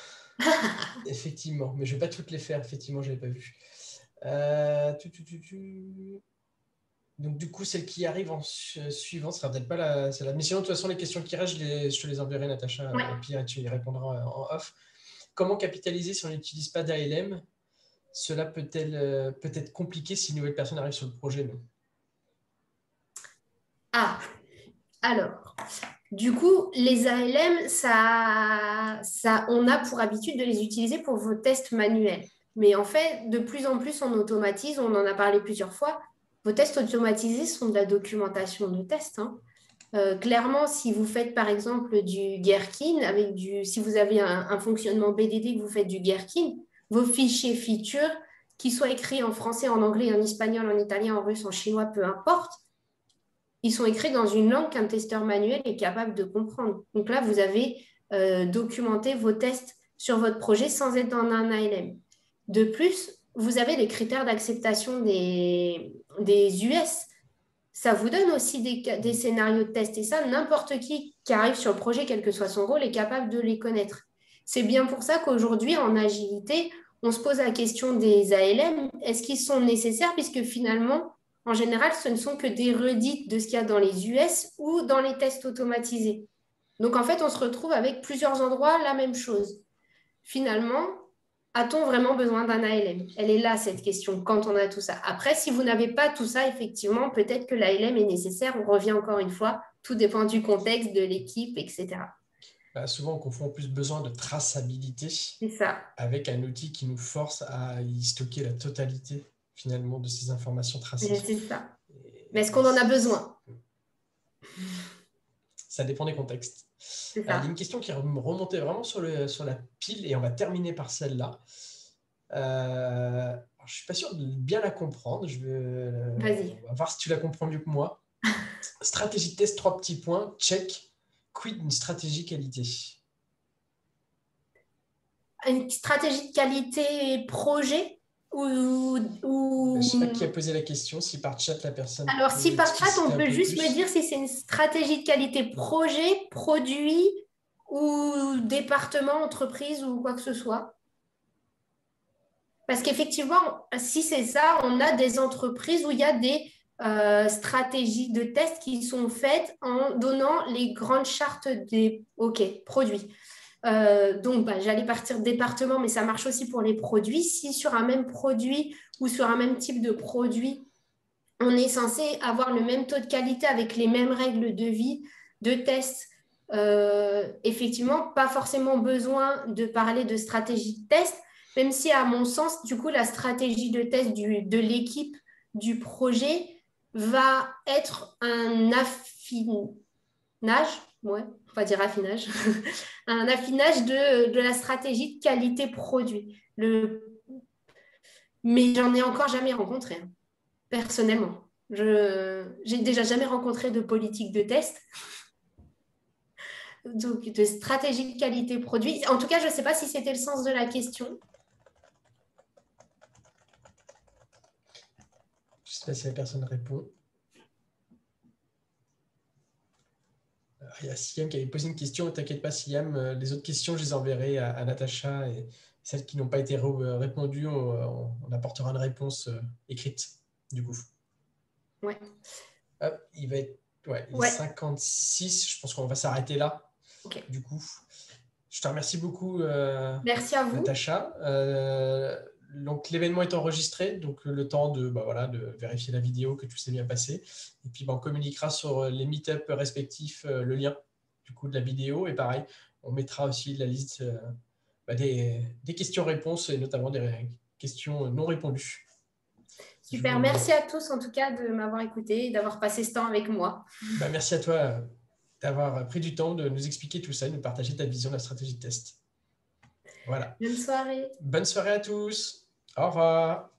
Effectivement, mais je ne vais pas toutes les faire. Effectivement, je ne l'avais pas vu. Donc, du coup, celle qui arrive en suivant sera peut-être pas la, celle-là. Mais sinon, de toute façon, les questions qui restent, je te les enverrai, Natacha. Ouais. Au pire, tu y répondras en off. Comment capitaliser si on n'utilise pas d'ALM? Cela peut être compliqué si une nouvelle personne arrive sur le projet. Non. Ah, alors, du coup, les ALM, on a pour habitude de les utiliser pour vos tests manuels. Mais en fait, de plus en plus, on automatise, on en a parlé plusieurs fois. Vos tests automatisés sont de la documentation de tests, hein. Clairement, si vous faites par exemple du Gherkin, si vous avez un fonctionnement BDD que vous faites du Gherkin, vos fichiers features, qu'ils soient écrits en français, en anglais, en espagnol, en italien, en russe, en chinois, peu importe, ils sont écrits dans une langue qu'un testeur manuel est capable de comprendre. Donc là, vous avez documenté vos tests sur votre projet sans être dans un ALM. De plus, vous avez les critères d'acceptation des US. Ça vous donne aussi des scénarios de test. Et ça, n'importe qui arrive sur le projet, quel que soit son rôle, est capable de les connaître. C'est bien pour ça qu'aujourd'hui, en agilité, on se pose la question des ALM. Est-ce qu'ils sont nécessaires? Puisque finalement, en général, ce ne sont que des redites de ce qu'il y a dans les US ou dans les tests automatisés. Donc, en fait, on se retrouve avec plusieurs endroits la même chose. Finalement, a-t-on vraiment besoin d'un ALM? Elle est là, cette question, quand on a tout ça. Après, si vous n'avez pas tout ça, effectivement, peut-être que l'ALM est nécessaire. On revient encore une fois, tout dépend du contexte, de l'équipe, etc. Bah, souvent, on confond plus besoin de traçabilité C'est ça. avec un outil qui nous force à y stocker la totalité, finalement, de ces informations tracées. C'est ça. Mais Et est-ce qu'on en a besoin? ça dépend des contextes. C'est Il y a ça. une question qui remontait vraiment sur la pile et on va terminer par celle-là. Je ne suis pas sûr de bien la comprendre. Vas-y. On va voir si tu la comprends mieux que moi. Stratégie de test, 3 petits points. Check. Quid d'une stratégie qualité? Une stratégie de qualité projet Je ne sais pas qui a ou... posé la question. Si par chat, la personne Alors, si peut par chat, expliciter on un peut peu juste me plus. dire si c'est une stratégie de qualité projet, produit ou département, entreprise ou quoi que ce soit. Parce qu'effectivement, si c'est ça, on a des entreprises où il y a des stratégies de test qui sont faites en donnant les grandes chartes des produits. Donc, j'allais partir département, mais ça marche aussi pour les produits. Si sur un même produit ou sur un même type de produit, on est censé avoir le même taux de qualité avec les mêmes règles de vie, de test, effectivement, pas forcément besoin de parler de stratégie de test, même si, à mon sens, du coup, la stratégie de test de l'équipe du projet va être un affinage, ouais, on va dire affinage, un affinage de la stratégie de qualité produit. Mais j'en ai encore jamais rencontré, hein, personnellement. J'ai déjà jamais rencontré de politique de test, donc de stratégie de qualité produit. En tout cas, je ne sais pas si c'était le sens de la question. Je ne sais pas si la personne répond. Il y a Siam qui avait posé une question. Ne t'inquiète pas, Siam. Les autres questions, je les enverrai à Natacha. Et celles qui n'ont pas été répondues, on apportera une réponse écrite, du coup. Ouais. Hop, il va être il est Ouais. 56. Je pense qu'on va s'arrêter là, Ok. du coup. Je te remercie beaucoup, Merci à vous. Natacha. Donc l'événement est enregistré, donc le temps de vérifier la vidéo, que tout s'est bien passé. Et puis on communiquera sur les meet-up respectifs le lien du coup de la vidéo. Et pareil, on mettra aussi la liste des questions-réponses et notamment des questions non répondues. Super. Merci à tous en tout cas de m'avoir écouté et d'avoir passé ce temps avec moi. Merci à toi d'avoir pris du temps de nous expliquer tout ça et de nous partager ta vision de la stratégie de test. Voilà. Bonne soirée. Bonne soirée à tous. Au revoir.